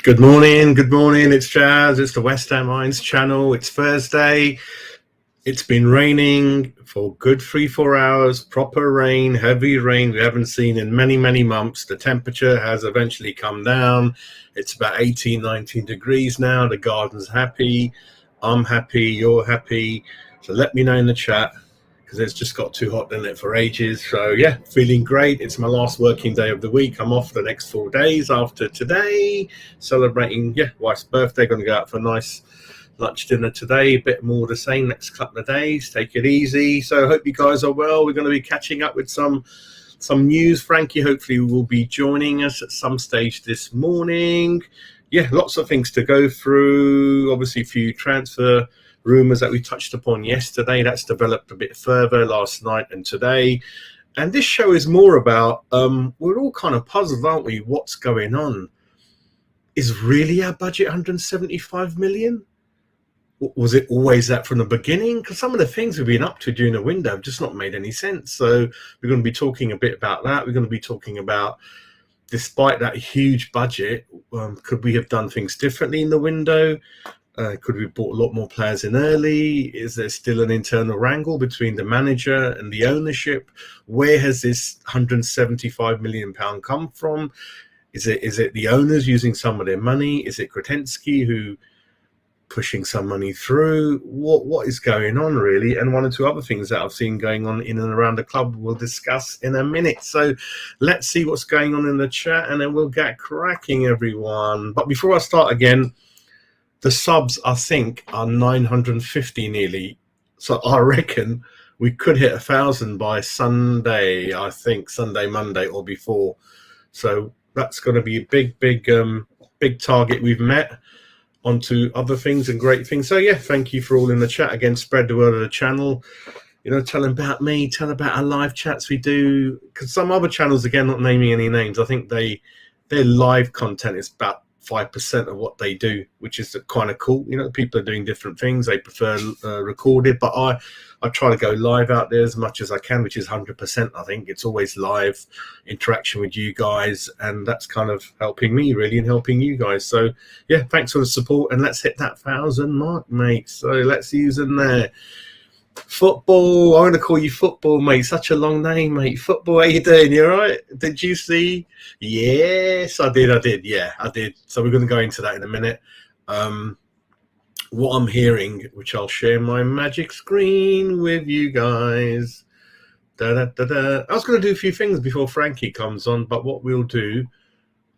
Good morning, it's Jazz, it's the West Ham Irons channel, it's Thursday, it's been raining for good 3-4 hours, proper rain, heavy rain we haven't seen in many months. The temperature has eventually come down, it's about 18-19 degrees now, the garden's happy, I'm happy, you're happy, so let me know in the chat, because it's just got too hot in it for ages. So yeah, feeling great. It's my last working day of the week. I'm off the next 4 days after today, celebrating wife's birthday. Going to go out for a nice lunch dinner today, a bit more the same next couple of days. Take it easy. So I hope you guys are well. We're going to be catching up with some news. Frankie hopefully will be joining us at some stage this morning. Yeah, lots of things to go through. Obviously a few transfer rumours that we touched upon yesterday. That's developed a bit further last night and today. And this show is more about, we're all kind of puzzled, aren't we? What's going on? Is really our budget 175 million? Was it always that from the beginning? Because some of the things we've been up to during the window have just not made any sense. So we're going to be talking a bit about that. We're going to be talking about, despite that huge budget, could we have done things differently in the window? Could we have bought a lot more players in early? Is there still an internal wrangle between the manager and the ownership? Where has this £175 million come from? Is it the owners using some of their money? Is it Kretensky who pushing some money through? What is going on really? And one or two other things that I've seen going on in and around the club we'll discuss in a minute. So let's see what's going on in the chat and then we'll get cracking, everyone. But before I start again, the subs, I think, are 950 nearly. So I reckon we could hit 1,000 by Sunday, I think, Sunday, Monday or before. So that's going to be a big target we've met. Onto other things and great things. So yeah, thank you for all in the chat. Again, spread the word of the channel. You know, tell them about me, tell about our live chats we do. Because some other channels, again, not naming any names, I think their live content is about 5% of what they do, which is kind of cool. You know, people are doing different things. They prefer recorded, but I try to go live out there as much as I can, which is 100%. I think it's always live interaction with you guys, and that's kind of helping me really and helping you guys. So yeah, thanks for the support, and let's hit that 1,000 mark, mate. So let's use them there. Football, I'm going to call you Football, mate. Such a long name, mate. Football, how you doing? You all right? Did you see? Yes, I did. Yeah, I did. So we're going to go into that in a minute. What I'm hearing, which I'll share my magic screen with you guys. I was going to do a few things before Frankie comes on, but what we'll do,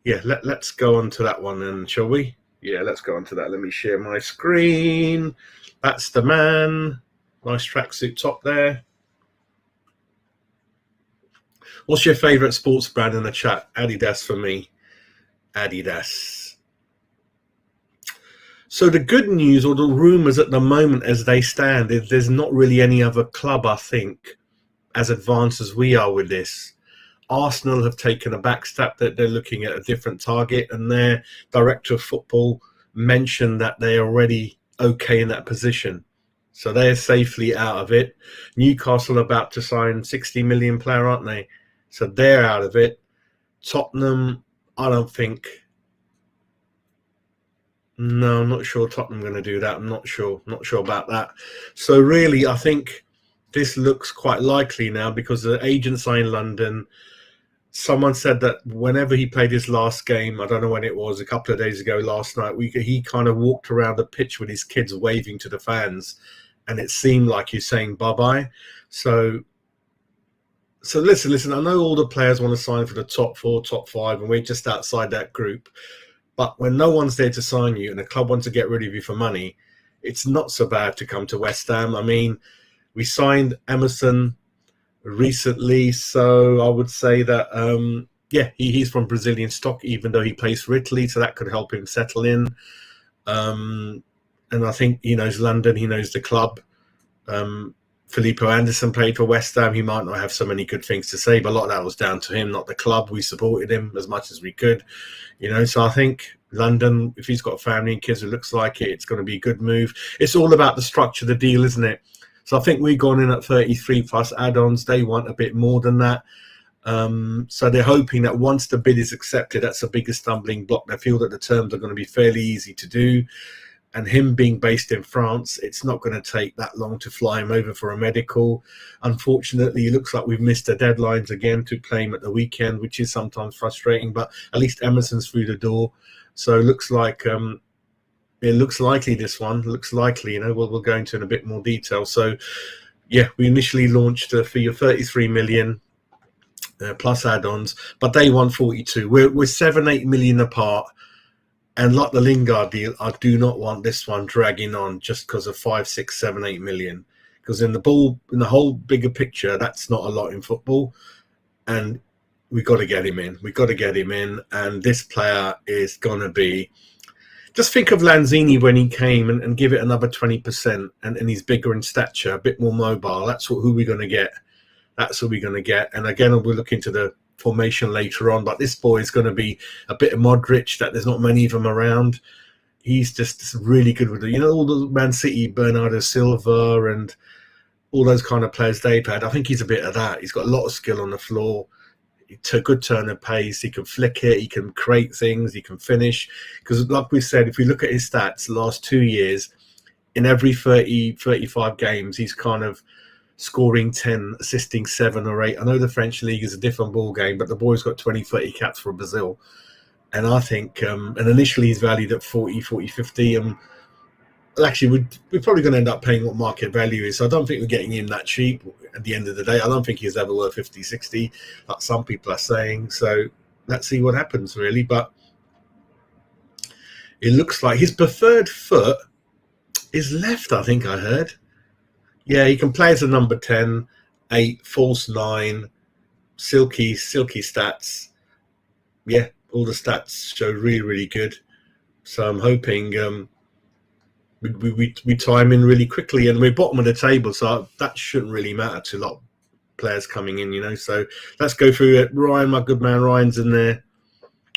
yeah, let's go on to that one then, shall we? Yeah, let's go on to that. Let me share my screen. That's the man. Nice tracksuit top there. What's your favourite sports brand in the chat? Adidas for me. Adidas. So the good news, or the rumours at the moment as they stand, is there's not really any other club, I think, as advanced as we are with this. Arsenal have taken a back step that they're looking at a different target, and their director of football mentioned that they're already okay in that position. So they're safely out of it. Newcastle are about to sign 60 million player, aren't they? So they're out of it. Tottenham, I don't think. No, I'm not sure Tottenham are going to do that. I'm not sure about that. So really, I think this looks quite likely now because the agents are in London. Someone said that whenever he played his last game, I don't know when it was, a couple of days ago, last night, he kind of walked around the pitch with his kids waving to the fans, and it seemed like he's saying bye-bye. So listen, I know all the players want to sign for the top 4, top 5, and we're just outside that group. But when no one's there to sign you and the club wants to get rid of you for money, it's not so bad to come to West Ham. I mean, we signed Emerson recently, so I would say that he's from Brazilian stock, even though he plays for Italy, so that could help him settle in. And I think he knows London, he knows the club. Filippo Anderson played for West Ham. He might not have so many good things to say, but a lot of that was down to him, not the club. We supported him as much as we could, you know. So I think London, if he's got a family and kids, it looks like it's going to be a good move. It's all about the structure of the deal, isn't it? So I think we've gone in at 33 plus add-ons. They want a bit more than that. So they're hoping that once the bid is accepted, that's the biggest stumbling block. They feel that the terms are going to be fairly easy to do. And him being based in France, it's not going to take that long to fly him over for a medical. Unfortunately, it looks like we've missed the deadlines again to claim at the weekend, which is sometimes frustrating, but at least Emerson's through the door. So it looks like it looks likely this one. Looks likely, we'll go into in a bit more detail. So, yeah, we initially launched a fee of 33 million plus add-ons, but they won 42. We're 7-8 million apart. And like the Lingard deal, I do not want this one dragging on just because of 5, 6, 7, 8 million. Because in the whole bigger picture, that's not a lot in football. And we got to get him in. We got to get him in. And this player is going to be. Just think of Lanzini when he came and give it another 20%. And he's bigger in stature, a bit more mobile. That's who we're going to get. That's who we're going to get. And again, we'll look into the formation later on, but this boy is going to be a bit of Modric, that there's not many of them around. He's just really good with it. All the Man City, Bernardo Silva and all those kind of players they've had. I think he's a bit of that. He's got a lot of skill on the floor. It's a good turn of pace. He can flick it. He can create things. He can finish. Because like we said, if we look at his stats the last 2 years, in every 30, 35 games, he's kind of scoring 10, assisting 7 or 8. I know the French league is a different ball game, but the boy's got 20, 30 caps for Brazil. And I think, and initially he's valued at 40, 50. Actually, we're probably going to end up paying what market value is. So I don't think we're getting him that cheap at the end of the day. I don't think he's ever worth 50, 60, like some people are saying. So let's see what happens, really. But it looks like his preferred foot is left, I think I heard. Yeah, he can play as a number 10, 8, false 9, silky stats. Yeah, all the stats show really, really good. So I'm hoping we tie him in really quickly. And we're bottom of the table, so that shouldn't really matter to a lot of players coming in, So let's go through it. Ryan, my good man, Ryan's in there.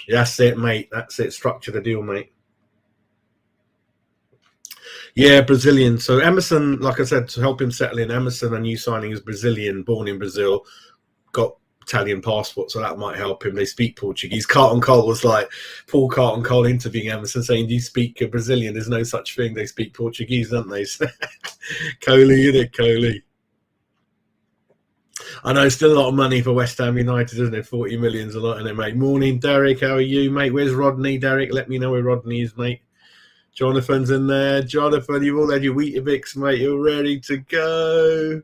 Yeah, that's it, mate. That's it. Structure the deal, mate. Yeah, Brazilian. So Emerson, like I said, to help him settle in, Emerson, a new signing, is Brazilian, born in Brazil, got Italian passport, so that might help him. They speak Portuguese. Carlton Cole was like, Paul Carlton Cole interviewing Emerson saying, do you speak Brazilian? There's no such thing. They speak Portuguese, don't they? Coley, isn't it, Coley? I know, still a lot of money for West Ham United, isn't it? 40 million's a lot, isn't it, mate? Morning, Derek. How are you, mate? Where's Rodney, Derek? Let me know where Rodney is, mate. Jonathan's in there. Jonathan, you've all had your Weetabix, mate. You're ready to go.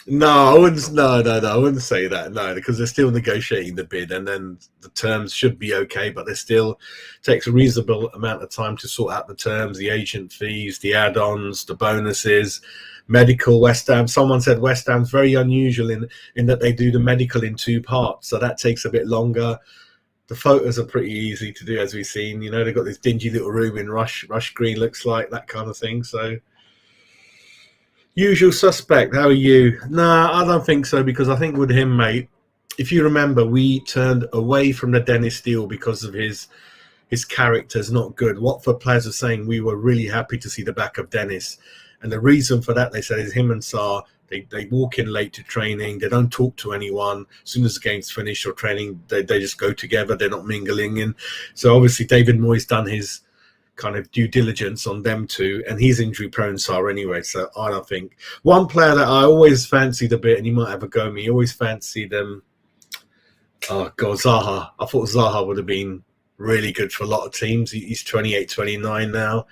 No, I wouldn't. No, I wouldn't say that. No, because they're still negotiating the bid, and then the terms should be okay. But they still takes a reasonable amount of time to sort out the terms, the agent fees, the add-ons, the bonuses, medical. West Ham. Someone said West Ham's very unusual in that they do the medical in 2 parts, so that takes a bit longer. The photos are pretty easy to do, as we've seen. They've got this dingy little room in Rush Green, looks like, that kind of thing. So, usual suspect. How are you? Nah, I don't think so, because I think with him, mate, if you remember, we turned away from the Dennis deal because of his character's not good. Watford players are saying we were really happy to see the back of Dennis. And the reason for that, they said, is him and Sarr, they walk in late to training. They don't talk to anyone. As soon as the game's finished or training, they just go together. They're not mingling. And so obviously David Moyes done his kind of due diligence on them two, and he's injury prone, Sarr, anyway. So I don't think. One player that I always fancied a bit, and you might have a go at me, always fancied Zaha. I thought Zaha would have been really good for a lot of teams. He's 28, 29 now.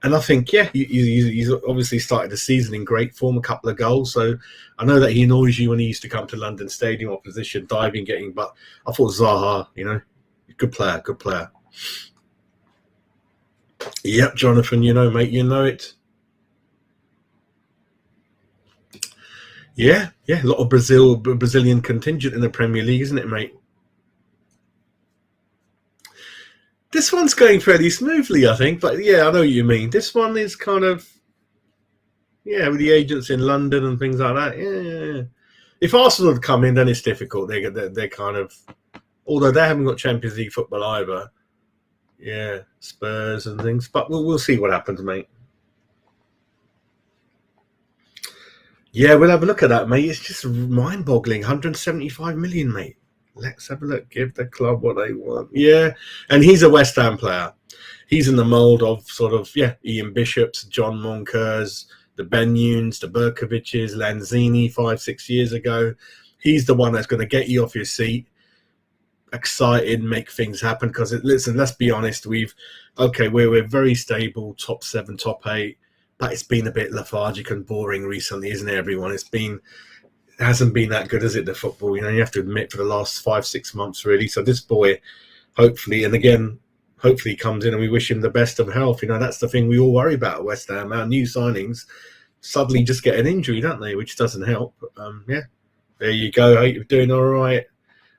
And I think, yeah, he's obviously started the season in great form, a couple of goals. So I know that he annoys you when he used to come to London Stadium, opposition, diving, getting. But I thought Zaha, good player. Yep, Jonathan, mate, it. Yeah, a lot of Brazilian contingent in the Premier League, isn't it, mate? This one's going fairly smoothly, I think, but yeah, I know what you mean. This one is kind of, with the agents in London and things like that. Yeah. If Arsenal had come in, then it's difficult. They're kind of, although they haven't got Champions League football either. Yeah, Spurs and things, but we'll see what happens, mate. Yeah, we'll have a look at that, mate. It's just mind-boggling. 175 million, mate. Let's have a look. Give the club what they want. Yeah, and he's a West Ham player. He's in the mould of sort of, yeah, Ian Bishops, John Monkers, the Benyuns, the Berkoviches, Lanzini 5-6 years ago. He's the one that's going to get you off your seat, excited, make things happen. Because listen, let's be honest, we're very stable, top 7, top 8, but it's been a bit lethargic and boring recently, isn't it, everyone? It hasn't been that good, is it, the football? You have to admit, for the last 5-6 months, really. So this boy, hopefully, and again, hopefully he comes in, and we wish him the best of health. That's the thing we all worry about at West Ham. Our new signings suddenly just get an injury, don't they? Which doesn't help. Yeah, there you go. Hope you're doing all right.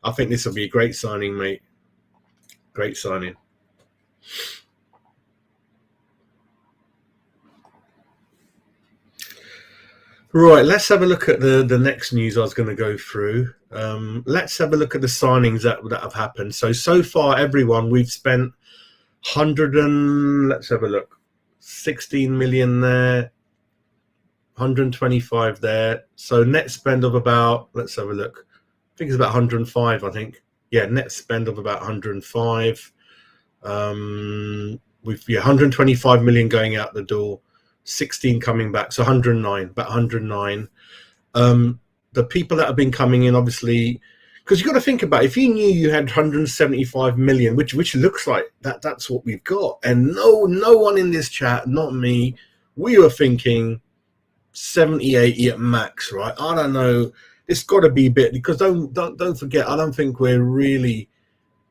I think this will be a great signing, mate. Great signing. Right, let's have a look at the next news I was going to go through. Let's have a look at the signings that have happened. So far, everyone, we've spent 100 and, let's have a look, 16 million there, 125 there. So net spend of about, let's have a look, I think it's about 105, I think. Yeah, net spend of about 105. We've 125 million going out the door, 16 coming back, so 109, about 109. The people that have been coming in, obviously, because you've got to think about it, if you knew you had 175 million, which looks like that's what we've got, and no one in this chat, not me, we were thinking 70, 80 at max, right? I don't know. It's got to be a bit, because don't forget, I don't think we're really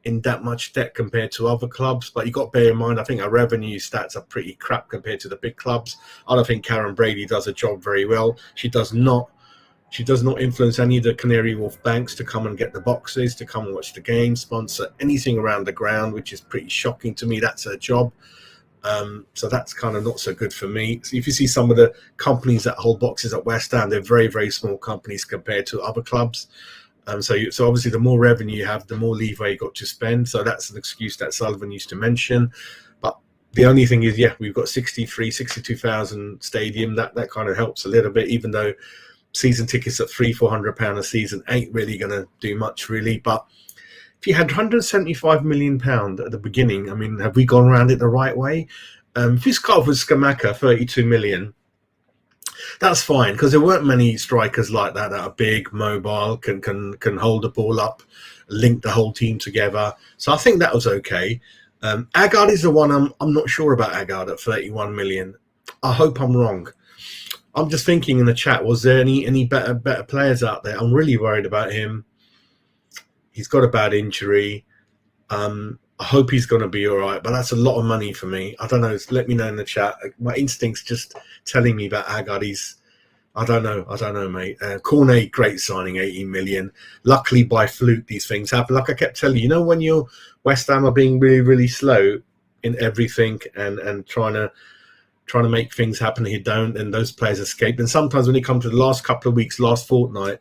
in that much debt compared to other clubs, but you got to bear in mind, I think our revenue stats are pretty crap compared to the big clubs. I don't think Karen Brady does a job very well. She does not influence any of the Canary Wharf banks to come and get the boxes, to come and watch the game, sponsor anything around the ground, which is pretty shocking to me. That's her job. So that's kind of not so good for me. So if you see some of the companies that hold boxes at West Ham, they're very, very small companies compared to other clubs. So obviously the more revenue you have, the more leeway you got to spend. So that's an excuse that Sullivan used to mention. But the only thing is, yeah, we've got 62,000 stadium. That kind of helps a little bit, even though season tickets at £300-400 a season ain't really going to do much, really. But if you had £175 million at the beginning, I mean, have we gone around it the right way? If you start with Skamaka, 32 million, that's fine, because there weren't many strikers like that are big, mobile, can hold the ball up, link the whole team together. So I think that was okay. Agard is the one I'm not sure about. Agard at 31 million. I hope I'm wrong. I'm just thinking in the chat, was there any better players out there? I'm really worried about him. He's got a bad injury. I hope he's going to be all right, but that's a lot of money for me. I don't know. Let me know in the chat. My instinct's just telling me about Agard. I don't know, mate. Cornet, great signing, 18 million. Luckily, by fluke, these things happen. Like I kept telling you, when you're West Ham are being really, really slow in everything and trying to make things happen, you don't, and those players escape. And sometimes when you come to the last couple of weeks, last fortnight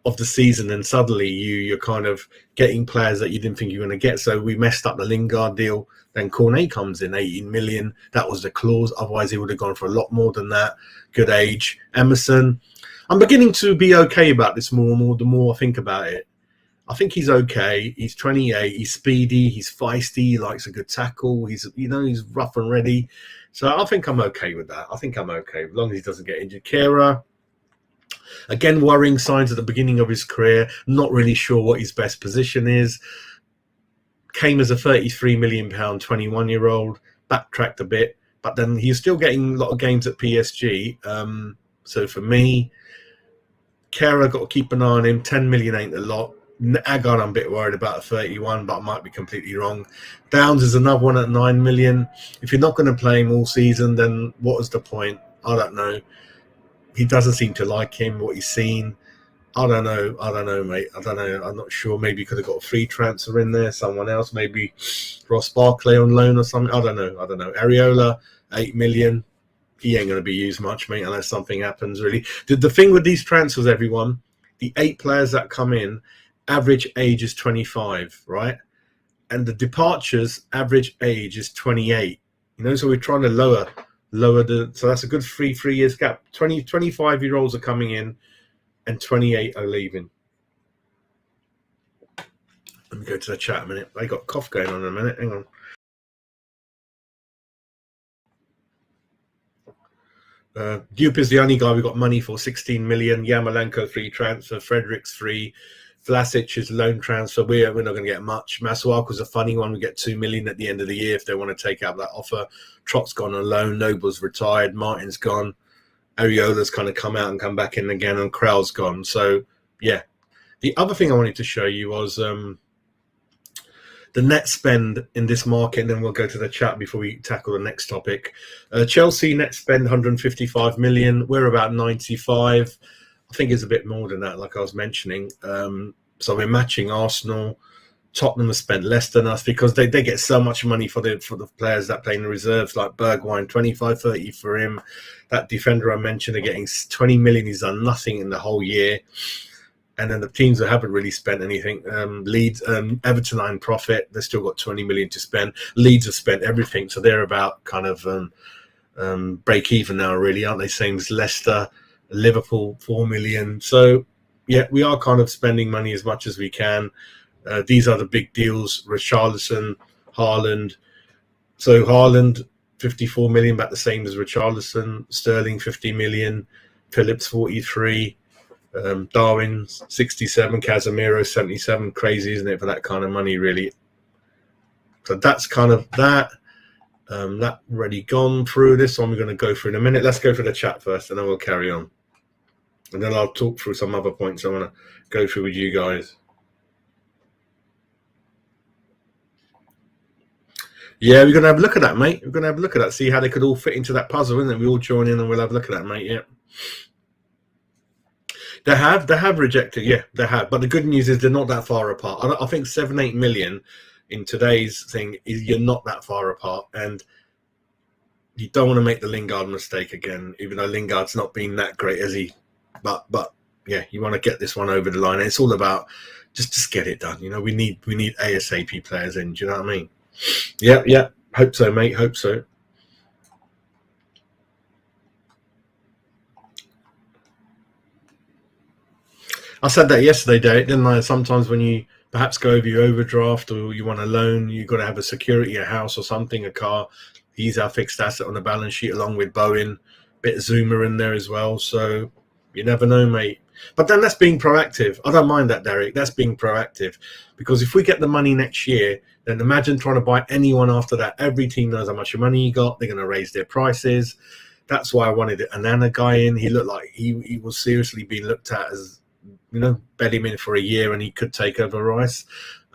of the season, and suddenly you're kind of getting players that you didn't think you were going to get. So we messed up the Lingard deal. Then Cornet comes in, 18 million. That was the clause. Otherwise, he would have gone for a lot more than that. Good age. Emerson. I'm beginning to be okay about this more and more the more I think about it. I think he's okay. He's 28. He's speedy. He's feisty. He likes a good tackle. He's rough and ready. So I think I'm okay with that. I think I'm okay as long as he doesn't get injured. Kera, again, worrying signs at the beginning of his career. Not really sure what his best position is. Came as a £33 million 21-year-old. Backtracked a bit, but then he's still getting a lot of games at PSG. So for me, Kera, got to keep an eye on him. 10 million ain't a lot. Agard, I'm a bit worried about at 31, but I might be completely wrong. Downs is another one at 9 million. If you're not going to play him all season, then what is the point? I don't know. He doesn't seem to like him, what he's seen. I don't know, mate. I don't know. I'm not sure. Maybe he could have got a free transfer in there. Someone else, maybe Ross Barkley on loan or something. I don't know. Areola, 8 million. He ain't going to be used much, mate, unless something happens, really. The thing with these transfers, everyone, the 8 players that come in, average age is 25, right? And the departures, average age is 28. So we're trying to lower So that's a good 3 years gap. 25-year-olds are coming in and 28 are leaving. Let me go to the chat a minute. They got cough going on in a minute. Hang on. Dupe is the only guy we got money for, 16 million. Yamalenko free transfer. Fredericks free. Vlasic is loan transfer. We're not going to get much. Masuaku's a funny one. We get 2 million at the end of the year if they want to take out that offer. Trott's gone on loan. Noble's retired. Martin's gone. Ariola's kind of come out and come back in again, and Krell's gone. So, yeah. The other thing I wanted to show you was the net spend in this market, and then we'll go to the chat before we tackle the next topic. Chelsea net spend 155 million. We're about 95. I think it's a bit more than that, like I was mentioning. So we're matching Arsenal. Tottenham has spent less than us because they get so much money for the players that play in the reserves, like Bergwijn, 25, 30 for him. That defender I mentioned are getting 20 million. He's done nothing in the whole year. And then the teams that haven't really spent anything, Leeds, Everton are in profit. They've still got 20 million to spend. Leeds have spent everything, so they're about kind of break even now, really, aren't they? Same as Leicester, Liverpool, 4 million. So, yeah, we are kind of spending money as much as we can. These are the big deals: Richarlison, Haaland. So Haaland, 54 million, about the same as Richarlison. Sterling, 50 million. Phillips, 43. Darwin, 67. Casemiro, 77. Crazy, isn't it, for that kind of money, really? So that's kind of that. That already gone through. This one we're going to go through in a minute. Let's go through the chat first, and then we'll carry on. And then I'll talk through some other points I want to go through with you guys. Yeah, we're going to have a look at that, mate. We're going to have a look at that, see how they could all fit into that puzzle, isn't it? We all join in and we'll have a look at that, mate. Yeah. They have rejected, yeah, they have. But the good news is they're not that far apart. I think 7-8 million in today's thing is you're not that far apart, and you don't want to make the Lingard mistake again, even though Lingard's not been that great, has he? But yeah, you want to get this one over the line. And it's all about just get it done. You know, we need ASAP players in. Do you know what I mean? Yeah. Hope so, mate. Hope so. I said that yesterday, Derek, didn't I? Sometimes when you perhaps go over your overdraft or you want a loan, you've got to have a security, a house or something, a car. He's our fixed asset on the balance sheet along with Bowen. Bit of Zuma in there as well. So you never know, mate. But then that's being proactive. I don't mind that, Derek. That's being proactive. Because if we get the money next year, then imagine trying to buy anyone after that. Every team knows how much money you got. They're going to raise their prices. That's why I wanted an Anana guy in. He looked like he was seriously being looked at as, you know, bet him in for a year and he could take over Rice.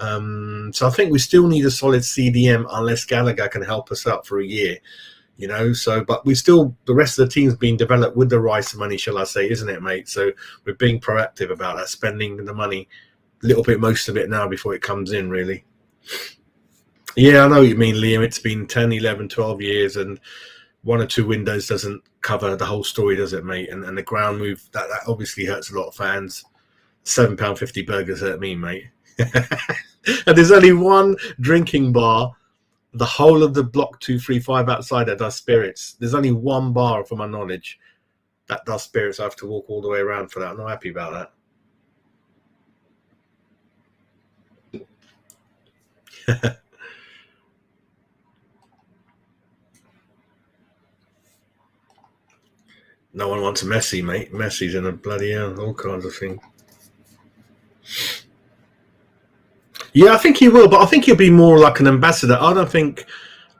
So I think we still need a solid CDM unless Gallagher can help us out for a year, you know. So, but we still, the rest of the team's being developed with the Rice money, shall I say, isn't it, mate? So we're being proactive about that, spending the money, a little bit, most of it now before it comes in, really. Yeah, I know what you mean, Liam. It's been 10, 11, 12 years and one or two windows doesn't cover the whole story, does it, mate? And the ground move, that obviously hurts a lot of fans. £7.50 burgers hurt me, mate. And there's only one drinking bar, the whole of the block 235 outside that does spirits. There's only one bar, from my knowledge, that does spirits. I have to walk all the way around for that. I'm not happy about that. No one wants Messi, mate. Messi's in a bloody hell, all kinds of things. Yeah, I think he will, but I think he'll be more like an ambassador. I don't think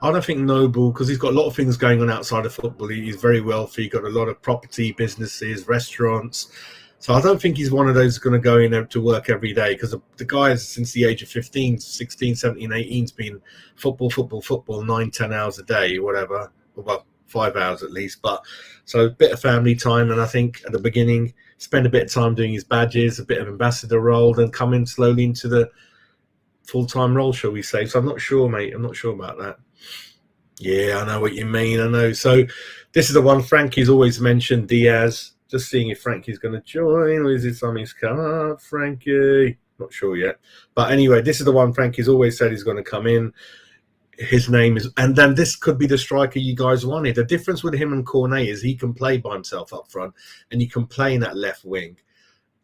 Noble, because he's got a lot of things going on outside of football. He's very wealthy, got a lot of property, businesses, restaurants. So I don't think he's one of those going to go in to work every day, because the guys since the age of 15, 16, 17, 18's been football, 9, 10 hours a day, whatever. Well, 5 hours at least. But so a bit of family time, and I think at the beginning, spend a bit of time doing his badges, a bit of ambassador role, then come in slowly into the full-time role, shall we say. So I'm not sure, mate. I'm not sure about that. Yeah, I know what you mean. I know. So this is the one Frankie's always mentioned, Diaz. Just seeing if Frankie's going to join, or is it something's come up, Frankie? Not sure yet. But anyway, this is the one Frankie's always said he's going to come in. his name is, and then this could be the striker you guys wanted. The difference with him and Cornet is he can play by himself up front, and he can play in that left wing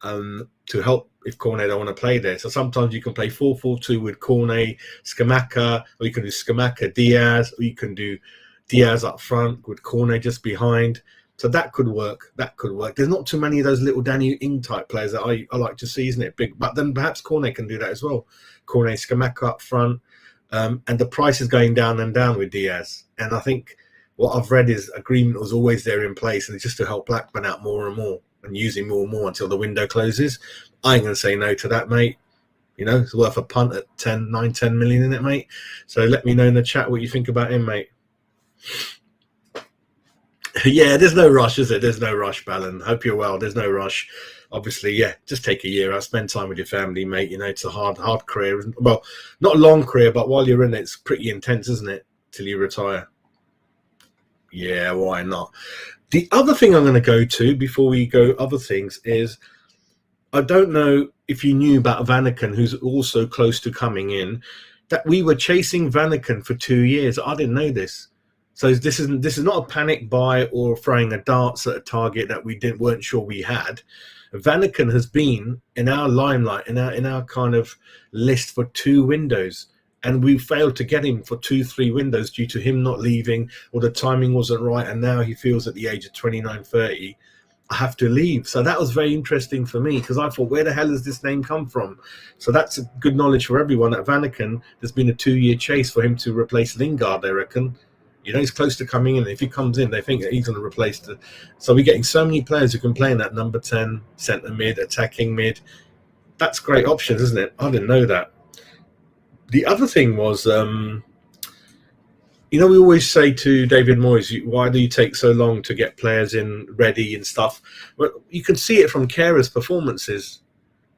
to help if Cornet don't want to play there. So sometimes you can play 4-4-2 with Cornet, Scamacca, or you can do Scamacca, Diaz, or you can do Diaz up front with Cornet just behind. So that could work. That could work. There's not too many of those little Danny Ing type players that I like to see, isn't it? Big, but then perhaps Cornet can do that as well. Cornet, Scamacca up front. And the price is going down and down with Diaz. And I think what I've read is agreement was always there in place, and it's just to help Blackburn out more and more and use him more and more until the window closes. I ain't going to say no to that, mate. You know, it's worth a punt at 10 million in it, mate. So let me know in the chat what you think about him, mate. Yeah, there's no rush, is it? There's no rush, Ballon. Hope you're well. There's no rush. Obviously, yeah, just take a year out, spend time with your family, mate. You know, it's a hard career. Well, not a long career, but while you're in it, it's pretty intense, isn't it? Till you retire. Yeah, why not? The other thing I'm going to go to before we go other things is, I don't know if you knew about Vanaken, who's also close to coming in, that we were chasing Vanaken for 2 years. I didn't know this. So this is not a panic buy or throwing a darts at a target that we weren't sure we had. Vanaken has been in our limelight, in our kind of list for 2 windows, and we failed to get him for 2-3 windows due to him not leaving, or the timing wasn't right, and now he feels at the age of 29-30 I have to leave. So that was very interesting for me, because I thought, where the hell has this name come from? So that's good knowledge for everyone. At Vanaken, there's been a 2-year chase for him to replace Lingard, I reckon. You know, he's close to coming in. If he comes in, they think that he's going to replace the... So we're getting so many players who can play in that number 10, centre mid, attacking mid. That's great options, isn't it? I didn't know that. The other thing was, you know, we always say to David Moyes, why do you take so long to get players in ready and stuff? But you can see it from Kehra's performances.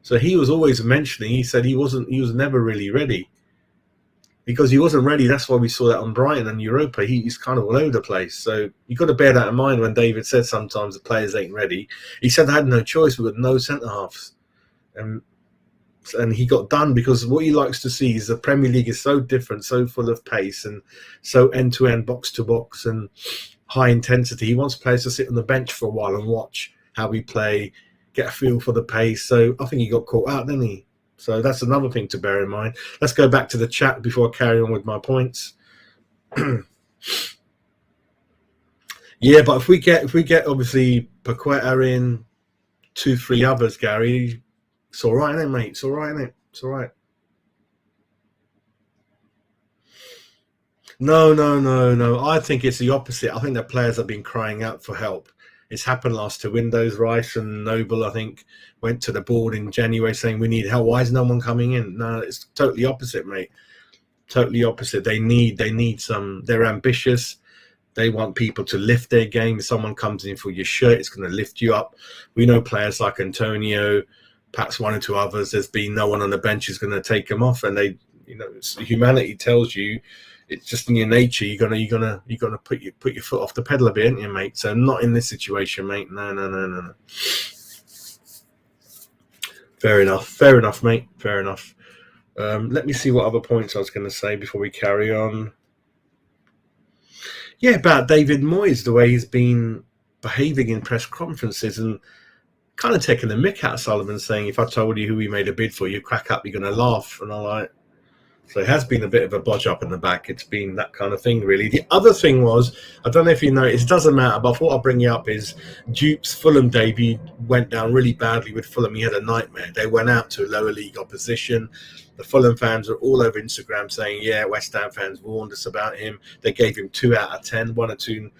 So he was always mentioning, he said he was never really ready. Because he wasn't ready. That's why we saw that on Brighton and Europa. He's kind of all over the place. So you've got to bear that in mind when David said sometimes the players ain't ready. He said they had no choice. We've got no centre-halves. And he got done, because what he likes to see is the Premier League is so different, so full of pace and so end-to-end, box-to-box and high intensity. He wants players to sit on the bench for a while and watch how we play, get a feel for the pace. So I think he got caught out, didn't he? So that's another thing to bear in mind. Let's go back to the chat before I carry on with my points. Yeah, but if we get obviously Paqueta in, 2-3 others, Gary, it's all right, isn't it, mate? It's all right, isn't it? It's all right. No. I think it's the opposite. I think the players have been crying out for help. It's happened last 2 windows. Rice and Noble, I think, went to the board in January saying we need help. Why is no one coming in? No, it's totally opposite, mate. Totally opposite. They need some. They're ambitious. They want people to lift their game. If someone comes in for your shirt, it's going to lift you up. We know players like Antonio, perhaps 1 or 2 others. There's been no one on the bench who's going to take them off, and they, you know, humanity tells you. It's just in your nature. You're gonna put your foot off the pedal a bit, aren't you, mate? So not in this situation, mate. No. Fair enough, mate. Fair enough. Let me see what other points I was going to say before we carry on. Yeah, about David Moyes, the way he's been behaving in press conferences and kind of taking the mick out of Sullivan, saying, if I told you who we made a bid for, you crack up, you're going to laugh. And I'm like, so it has been a bit of a bodge up in the back. It's been that kind of thing, really. The other thing was, I don't know if you know, it doesn't matter, but what I'll bring you up is Dupe's Fulham debut went down really badly with Fulham. He had a nightmare. They went out to lower league opposition. The Fulham fans are all over Instagram saying, yeah, West Ham fans warned us about him. They gave him 2 out of 10. 1 or 2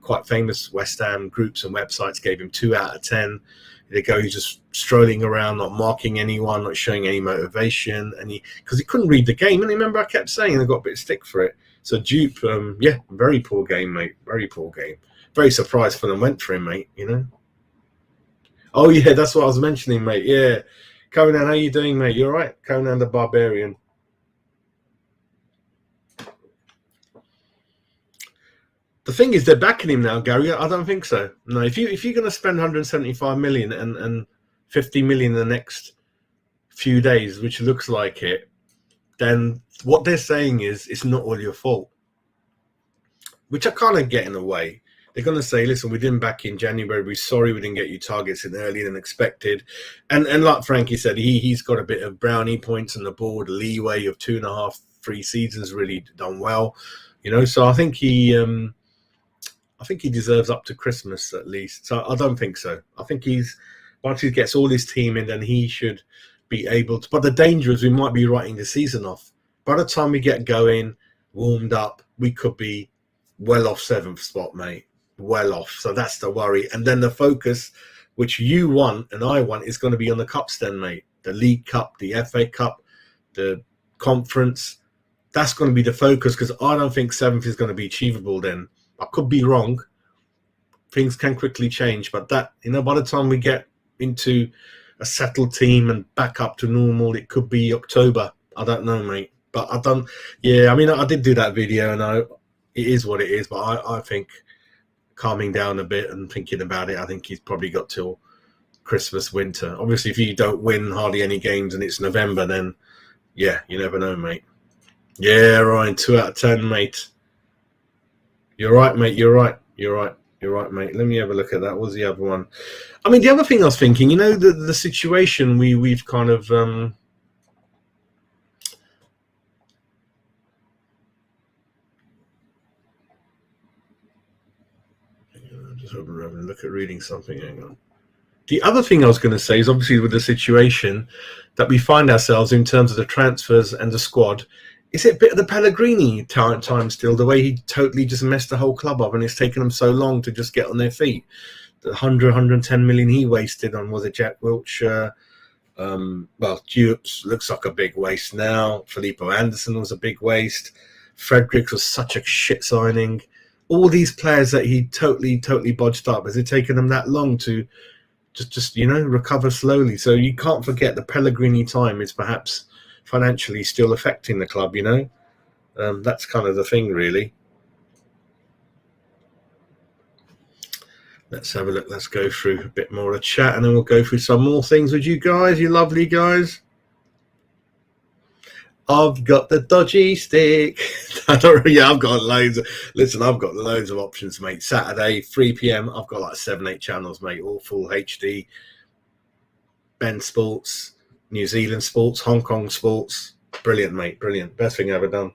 quite famous West Ham groups and websites gave him 2 out of 10. They go, he's just strolling around, not marking anyone, not showing any motivation, and because he couldn't read the game. And remember, I kept saying, I got a bit of stick for it. So Dupe, yeah, very poor game, mate. Very poor game. Very surprised Fulham went for him, mate. You know. Oh yeah, that's what I was mentioning, mate. Yeah, Conan, how you doing, mate? You all right? Conan the Barbarian. The thing is, they're backing him now, Gary. I don't think so. No, if you're going to spend 175 million and 50 million in the next few days, which looks like it, then what they're saying is it's not all your fault, which I kind of get in a way. They're going to say, listen, we didn't back in January. We're sorry we didn't get you targets in earlier than expected. And like Frankie said, he's got a bit of brownie points on the board, leeway of 2.5, 3 seasons, really done well. So I think he deserves up to Christmas at least. So I don't think so. I think once he gets all his team in, then he should be able to. But the danger is we might be writing the season off. By the time we get going, warmed up, we could be well off 7th spot, mate. Well off. So that's the worry. And then the focus, which you want and I want, is going to be on the cups then, mate. The League Cup, the FA Cup, the Conference. That's going to be the focus, because I don't think 7th is going to be achievable then. I could be wrong. Things can quickly change. But that, by the time we get into a settled team and back up to normal, it could be October. I don't know, mate. But I did do that video, and it is what it is. But I think calming down a bit and thinking about it, I think he's probably got till Christmas, winter. Obviously, if you don't win hardly any games and it's November, then yeah, you never know, mate. Yeah, Ryan, 2 out of 10, mate. You're right, mate. You're right, mate. Let me have a look at that. What was the other one? I mean, the other thing I was thinking, the situation we've kind of just having a look at reading something. Hang on. The other thing I was going to say is, obviously, with the situation that we find ourselves in terms of the transfers and the squad, is it a bit of the Pellegrini time still, the way he totally just messed the whole club up, and it's taken them so long to just get on their feet? The 110 million he wasted on, was it Jack Wilshere? Dupes looks like a big waste now. Filippo Anderson was a big waste. Fredericks was such a shit signing. All these players that he totally bodged up. Has it taken them that long to just recover slowly? So you can't forget the Pellegrini time is perhaps financially still affecting the club. That's kind of the thing, really. Let's have a look. Let's go through a bit more of a chat, and then we'll go through some more things with you guys, you lovely guys. I've got the dodgy stick. I've got loads. I've got loads of options, mate. Saturday, 3 p.m. I've got like 7-8 channels, mate, all full HD. Ben Sports, New Zealand Sports, Hong Kong Sports. Brilliant, mate. Brilliant. Best thing I've ever done.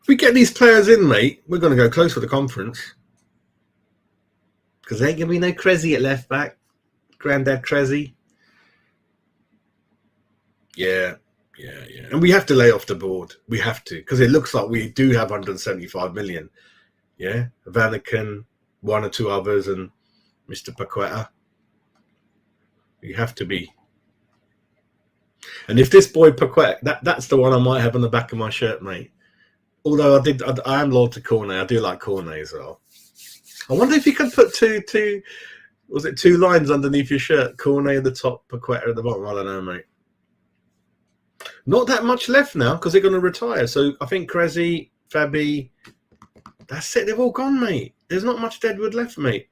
If we get these players in, mate, we're going to go close for the Conference. Because there ain't going to be no Cressy at left back. Grandad Cressy. Yeah. And we have to lay off the board. We have to. Because it looks like we do have 175 million. Yeah. Vanaken, 1 or 2 others, and Mr. Paqueta. You have to be. And if this boy Paqueta, that's the one I might have on the back of my shirt, mate. Although I am loyal to Cornet. I do like Cornet as well. I wonder if you could put two lines underneath your shirt? Cornet at the top, Paqueta at the bottom. I don't know, mate. Not that much left now, because they're going to retire. So I think Cressy, Fabi, that's it. They've all gone, mate. There's not much Deadwood left, mate.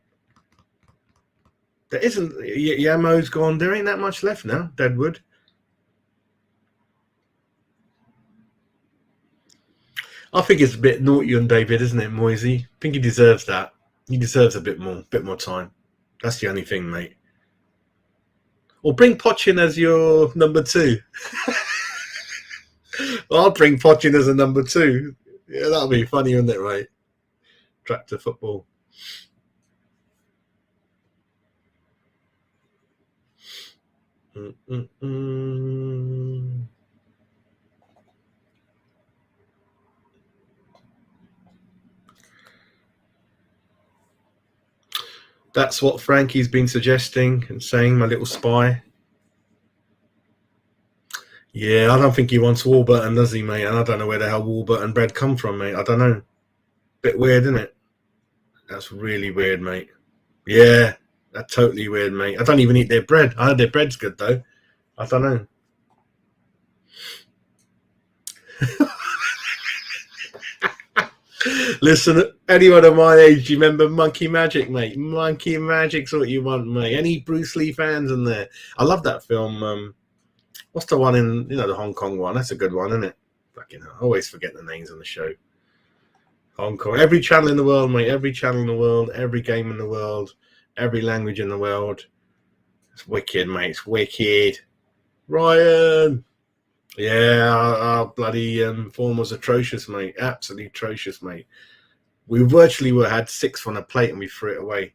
There isn't. Yamo's gone. There ain't that much left now, Deadwood. I think it's a bit naughty on David, isn't it, Moisey? I think he deserves that. He deserves a bit more time. That's the only thing, mate. Or bring Poch in as your number 2. I'll bring Poch in as a number 2. Yeah, that'll be funny, wouldn't it, right? Tractor football. That's what Frankie's been suggesting and saying, my little spy. Yeah, I don't think he wants Warburton, does he, mate? And I don't know where the hell Warburton bread come from, mate. I don't know. Bit weird, isn't it? That's really weird, mate. Yeah, that's totally weird, mate. I don't even eat their bread. I heard their bread's good, though. I don't know. Listen, anyone of my age, you remember Monkey Magic, mate? Monkey Magic's what you want, mate. Any Bruce Lee fans in there? I love that film. What's the one in, the Hong Kong one? That's a good one, isn't it? Fucking hell, I always forget the names on the show. Hong Kong. Every channel in the world, mate. Every channel in the world. Every game in the world. Every language in the world. It's wicked, mate. It's wicked. Ryan. Yeah, our bloody form was atrocious, mate. Absolutely atrocious, mate. We virtually had 6 on a plate and we threw it away.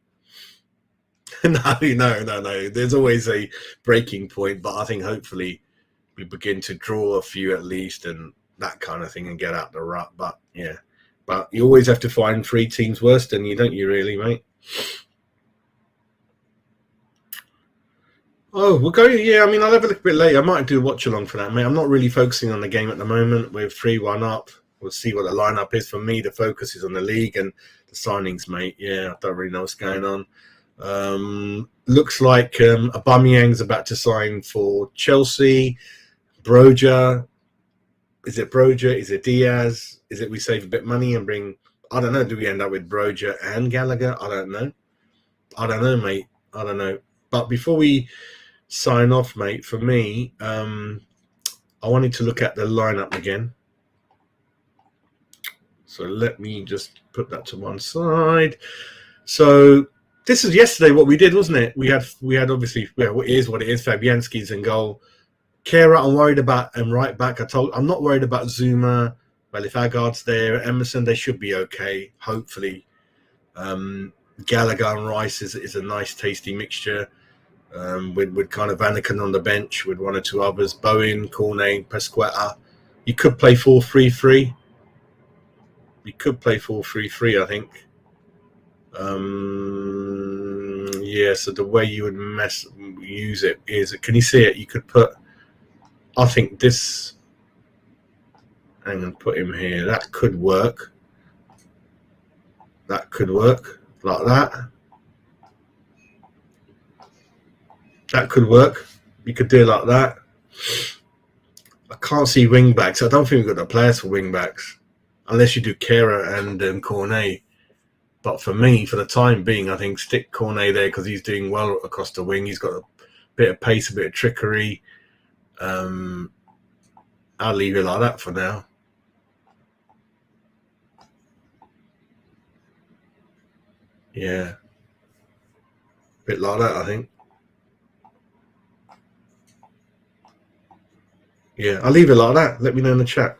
No. There's always a breaking point, but I think hopefully we begin to draw a few at least and that kind of thing and get out the rut. But yeah, but you always have to find 3 teams worse than you, don't you, really, mate? Oh, we'll go. Yeah, I mean, I'll have a look a bit later. I might do a watch along for that, mate. I'm not really focusing on the game at the moment. We're 3-1 up. We'll see what the lineup is. For me, the focus is on the league and the signings, mate. Yeah, I don't really know what's going on. Looks like Aubameyang's about to sign for Chelsea. Broja. Is it Broja? Is it Diaz? Is it we save a bit of money and bring... I don't know. Do we end up with Broja and Gallagher? I don't know, mate. I don't know. But before we sign off, mate, for me, I wanted to look at the lineup again. So let me just put that to one side. So this is yesterday what we did, wasn't it? We had obviously, well, it is what it is. Fabianski's in goal. Kehrer, I'm worried about, and right back. I'm not worried about Zuma. Well, if Agard's there, Emerson, they should be okay, hopefully. Gallagher and Rice is a nice, tasty mixture. With kind of Vanaken on the bench with 1 or 2 others, Bowen, Cornet, Pesqueta. You could play 4-3-3. I think. Yeah, so the way you would use it is, can you see it? You could put, I think this, hang on, put him here. That could work. Like that. That could work. You could do it like that. I can't see wing backs. I don't think we've got the players for wing backs, unless you do Kehrer and Cornet. But for me, for the time being, I think stick Cornet there because he's doing well across the wing. He's got a bit of pace, a bit of trickery. I'll leave it like that for now. Yeah. A bit like that, I think. Yeah, I'll leave it like that. Let me know in the chat.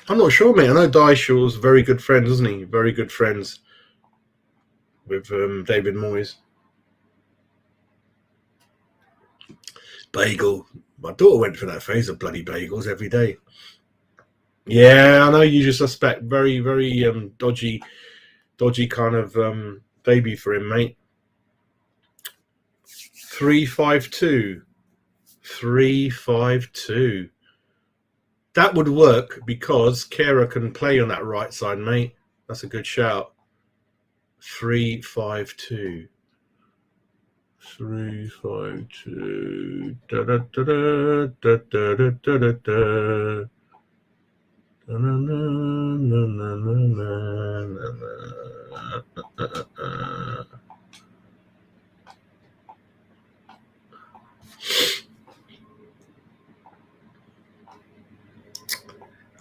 I'm not sure, mate. I know Dyshaw's very good friends, isn't he? Very good friends with David Moyes. Bagel. My daughter went for that phase of bloody bagels every day. Yeah, I know usual suspect. Very, very dodgy kind of debut for him, mate. 3-5-2. 3-5-2. That would work because Kehrer can play on that right side, mate. That's a good shout. 3-5-2. 3-5-2. Da da da da da da da da da.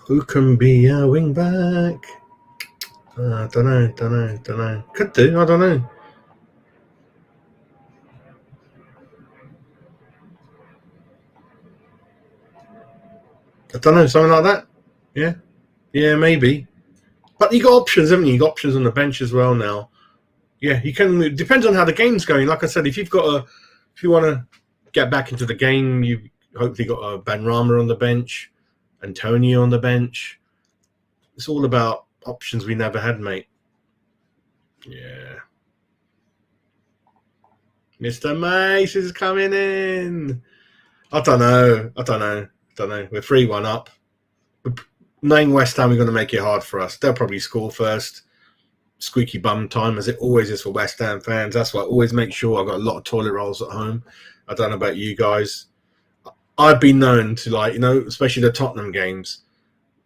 Who can be a wing back? Don't know. Could do, I don't know. I don't know, something like that. Yeah, maybe. But you got options, haven't you? You got options on the bench as well now. Yeah, you can. It depends on how the game's going. Like I said, if you want to get back into the game, you've hopefully got a Benrahma on the bench, Antonio on the bench. It's all about options we never had, mate. Yeah. Mr. Mace is coming in. I don't know. We're 3-1 up. Knowing West Ham, we're going to make it hard for us. They'll probably score first. Squeaky bum time, as it always is for West Ham fans. That's why I always make sure I've got a lot of toilet rolls at home. I don't know about you guys. I've been known to, like, especially the Tottenham games,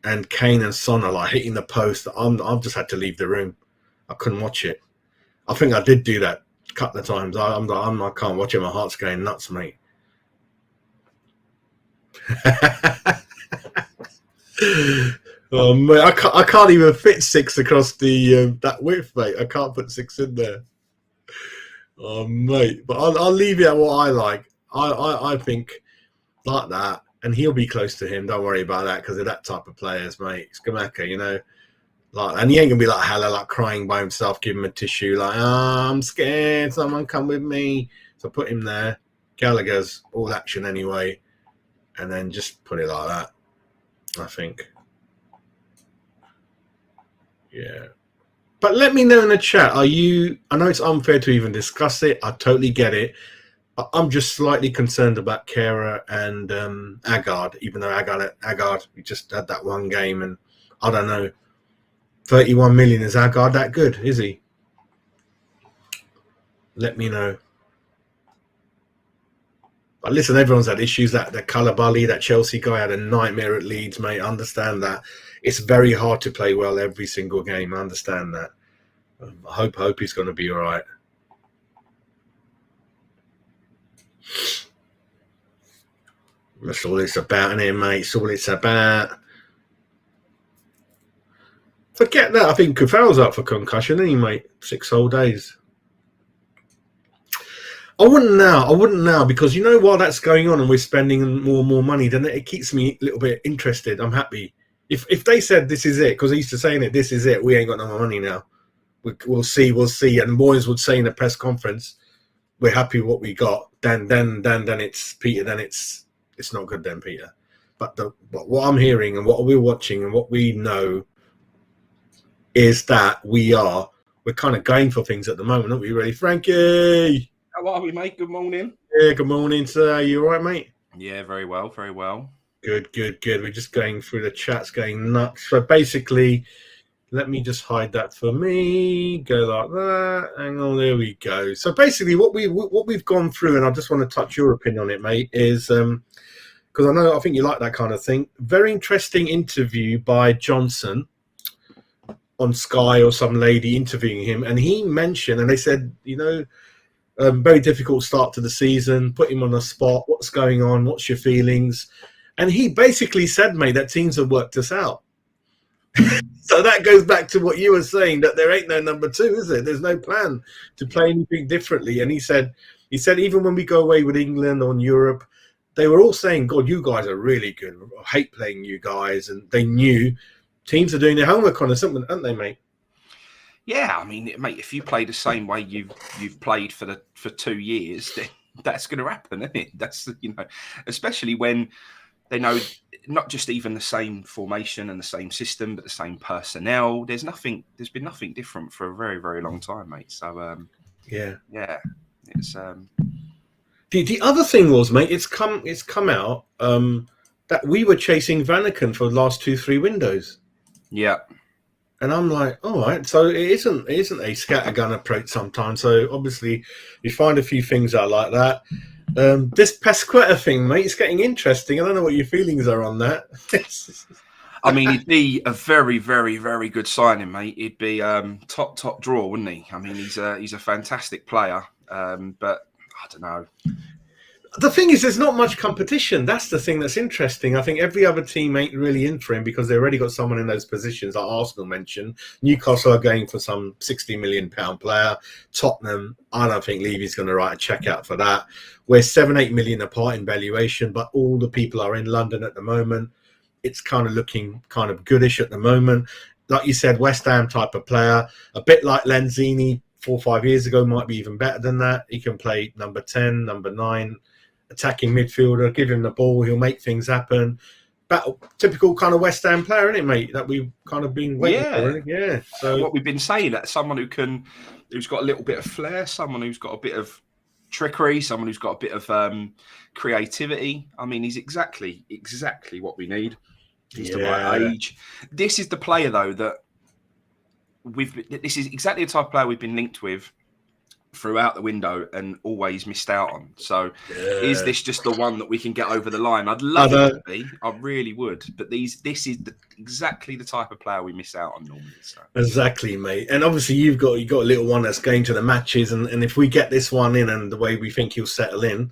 and Kane and Son are like hitting the post. I've just had to leave the room. I couldn't watch it. I think I did do that a couple of times. I can't watch it. My heart's going nuts, mate. Oh mate, I can't even fit 6 across the that width, mate. I can't put 6 in there. Oh mate, but I'll leave it at what I like. I think like that, and he'll be close to him. Don't worry about that because they're that type of players, mate. Skamaka, like, and he ain't gonna be like hella like crying by himself. Give him a tissue, like, I'm scared. Someone come with me. So put him there. Gallagher's all action anyway, and then just put it like that. I think. Yeah. But let me know in the chat. I know it's unfair to even discuss it. I totally get it. I'm just slightly concerned about Kehrer and Agard, even though Agard, we just had that one game, and I don't know. 31 million, is Agard that good? Is he? Let me know. But listen, everyone's had issues. That Koulibaly, that Chelsea guy, had a nightmare at Leeds, mate. I understand that. It's very hard to play well every single game. I understand that. I hope he's going to be all right. That's all it's about, innit, mate? It's all it's about. Forget that. I think Kufel's up for concussion, isn't he, mate? 6 whole days. I wouldn't now, because while that's going on and we're spending more and more money, then it keeps me a little bit interested. I'm happy. If they said this is it, because they used to saying it, this is it, we ain't got no more money now. We'll see. And boys would say in a press conference, we're happy with what we got. Then it's Peter. Then it's not good. Then Peter. But what I'm hearing and what we're watching and what we know is that we're kind of going for things at the moment, aren't we? Ready, Frankie? How are we, mate? Good morning. Yeah, good morning, sir. You all right, mate? Yeah, very well, very well. Good. We're just going through the chats, going nuts. So basically, let me just hide that for me. Go like that. Hang on, there we go. So basically, what we've gone through, and I just want to touch your opinion on it, mate, is because I think you like that kind of thing. Very interesting interview by Johnson on Sky, or some lady interviewing him, and he mentioned, and they said, very difficult start to the season, put him on the spot. What's going on? What's your feelings? And he basically said, mate, that teams have worked us out. So that goes back to what you were saying, that there ain't no number 2, is there? There's no plan to play anything differently. And he said even when we go away with England or in Europe, they were all saying, God, you guys are really good. I hate playing you guys. And they knew teams are doing their homework on us, aren't they, mate? Yeah, I mean, mate, if you play the same way you've played for 2 years, then that's going to happen, isn't it? That's, especially when they know not just even the same formation and the same system, but the same personnel. There's been nothing different for a very, very long time, mate. So yeah, it's the other thing was, mate, it's come out that we were chasing Vanaken for the last 2-3 windows. Yeah. And I'm like, all right, so it isn't a scattergun approach sometimes. So obviously you find a few things out like that. This Pasquetta thing, mate, it's getting interesting. I don't know what your feelings are on that. I mean, he'd be a very, very, very good signing, mate. He'd be top draw, wouldn't he? I mean, he's a fantastic player, but I don't know. The thing is, there's not much competition. That's the thing that's interesting. I think every other team ain't really in for him because they've already got someone in those positions, like Arsenal mentioned. Newcastle are going for some £60 million player. Tottenham, I don't think Levy's going to write a check out for that. We're 7-8 million apart in valuation, but all the people are in London at the moment. It's kind of looking kind of goodish at the moment. Like you said, West Ham type of player, a bit like Lanzini 4 or 5 years ago, might be even better than that. He can play number 10, number 9, attacking midfielder, give him the ball, he'll make things happen. Typical kind of West Ham player, isn't it, mate? That we've kind of been waiting for. Yeah. So what we've been saying, that someone who's got a little bit of flair, someone who's got a bit of trickery, someone who's got a bit of creativity. I mean, he's exactly what we need. He's the right age. This is the player, though, that this is exactly the type of player we've been linked with throughout the window and always missed out on. So is this just the one that we can get over the line? I'd love it to be. I really would. But this is exactly the type of player we miss out on normally. So. Exactly, mate. And obviously you've got a little one that's going to the matches, and if we get this one in and the way we think he'll settle in,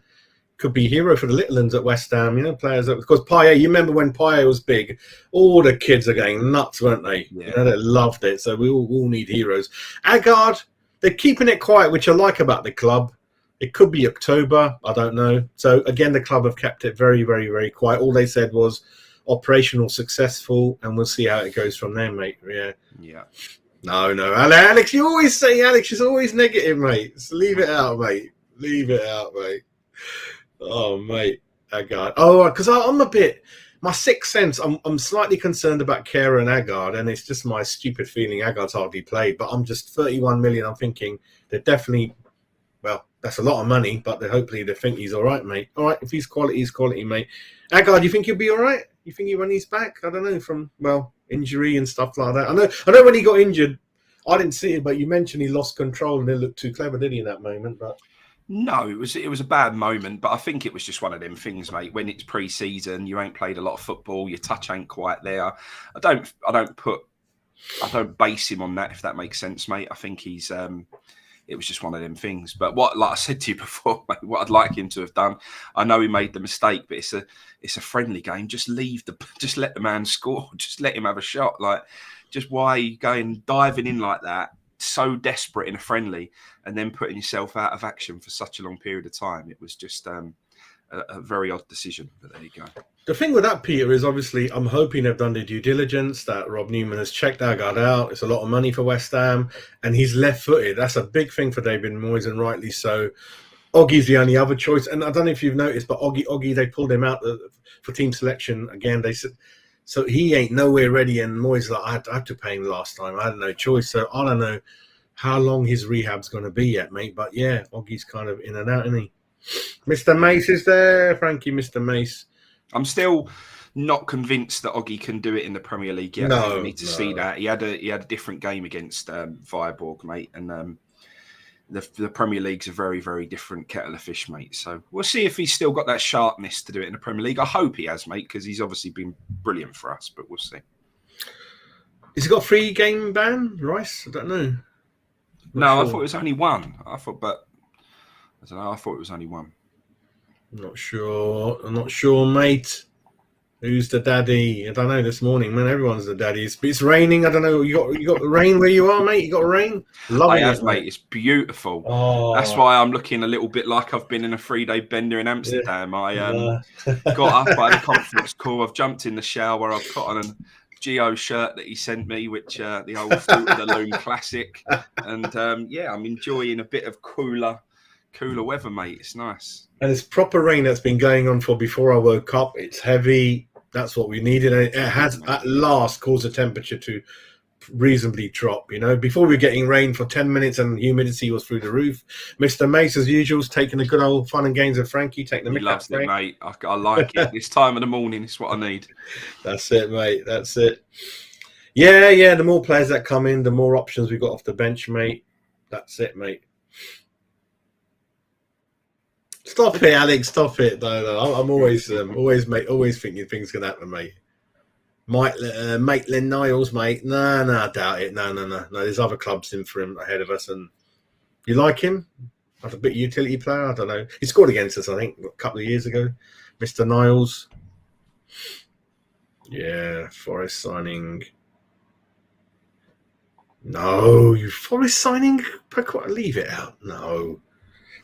could be hero for the little ones at West Ham, players that, because Payet, you remember when Payet was big, all the kids are going nuts, weren't they? Yeah. They loved it. So we all need heroes. Agard, they're keeping it quiet, which I like about the club. It could be October, I don't know. So again, the club have kept it very, very, very quiet. All they said was operational successful, and we'll see how it goes from there, mate. Yeah. No, Alex, you always say Alex is always negative, mate. So leave it out, mate. Oh, mate, Agard. Oh, because I'm a bit, my sixth sense, I'm slightly concerned about Kehrer and Agard, and it's just my stupid feeling Agard's hardly played, but I'm just 31 million. I'm thinking they're definitely, well, that's a lot of money, but hopefully they think he's all right, mate. All right, if he's quality, mate. Agard, you think he'll be all right? You think when he's back? I don't know, from, well, injury and stuff like that. I know when he got injured, I didn't see it, but you mentioned he lost control and didn't look too clever, did he, in that moment? But no, it was a bad moment, but I think it was just one of them things, mate. When it's pre-season, you ain't played a lot of football, your touch ain't quite there. I don't base him on that, if that makes sense, mate. I think he's it was just one of them things. But like I said to you before, mate, what I'd like him to have done, I know he made the mistake, but it's a friendly game. Just let the man score. Just let him have a shot. Like, just why are you going diving in like that? So desperate in a friendly, and then putting yourself out of action for such a long period of time. It was just a very odd decision, but there you go. The thing with that, Peter, is obviously I'm hoping they've done the due diligence, that Rob Newman has checked Agard out. It's a lot of money for West Ham, and he's left-footed. That's a big thing for David Moyes, and rightly so. Oggie's the only other choice, and I don't know if you've noticed, but Oggie, they pulled him out for team selection again. They said, so he ain't nowhere ready, and Moyes like, I had to pay him last time. I had no choice, so I don't know how long his rehab's going to be yet, mate. But yeah, Oggie's kind of in and out, isn't he? Mr. Mace is there, Frankie. Mr. Mace. I'm still not convinced that Oggie can do it in the Premier League yet. I think we need to see that. He had a different game against Viborg, mate, and the Premier League's a very, very different kettle of fish, mate. So we'll see if he's still got that sharpness to do it in the Premier League. I hope he has, mate, because he's obviously been brilliant for us, but we'll see. Has he got a 3-game ban, Rice? I don't know. I thought it was only one. I thought it was only one. I'm not sure, mate. Who's the daddy? I don't know. This morning, man, everyone's the daddy. It's raining. I don't know. You got rain where you are, mate. You got rain. I have, mate. It's beautiful. Oh. That's why I'm looking a little bit like I've been in a 3-day bender in Amsterdam. I got up, I had a conference call. I've jumped in the shower. I've put on a Geo shirt that he sent me, which the old Fruit of the Loom classic, and I'm enjoying a bit of cooler weather, mate. It's nice. And it's proper rain that's been going on for before I woke up. It's heavy. That's what we needed. And it has at last caused the temperature to reasonably drop. Before we were getting rain for 10 minutes and humidity was through the roof. Mr. Mace, as usual, is taking the good old fun and games of Frankie. Taking the He loves it, mate. I like it. This time of the morning is what I need. That's it, mate. That's it. Yeah. The more players that come in, the more options we got off the bench, mate. That's it, mate. Stop it, Alex. Stop it. No. I'm always thinking things can happen, mate. Maitland Niles, mate. No, I doubt it. No. There's other clubs in for him ahead of us, and you like him? As a bit utility player, I don't know. He scored against us, I think, a couple of years ago. Mr. Niles. Yeah, Forest signing. No, Forest signing. Leave it out. No.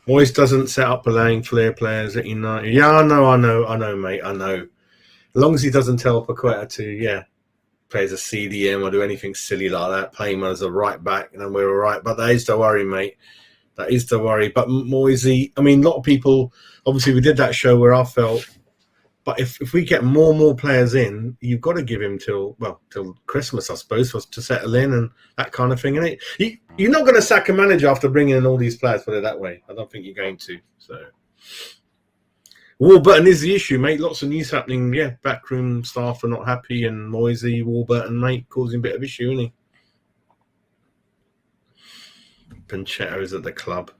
Moyes doesn't set up allowing flair players at United. Yeah, I know, mate. I know. As long as he doesn't tell Paqueta to, play as a CDM or do anything silly like that, play him as a right back, and then we're all right. But that is the worry, mate. That is the worry. But Moisey, a lot of people, obviously we did that show where I felt, but if we get more players in, you've got to give him till Christmas, I suppose, to settle in and that kind of thing. And you're not going to sack a manager after bringing in all these players, put it that way. I don't think you're going to. So Warburton is the issue, mate. Lots of news happening. Yeah, backroom staff are not happy, and Moisey, Warburton, mate, causing a bit of issue, isn't he? Pancetta is at the club.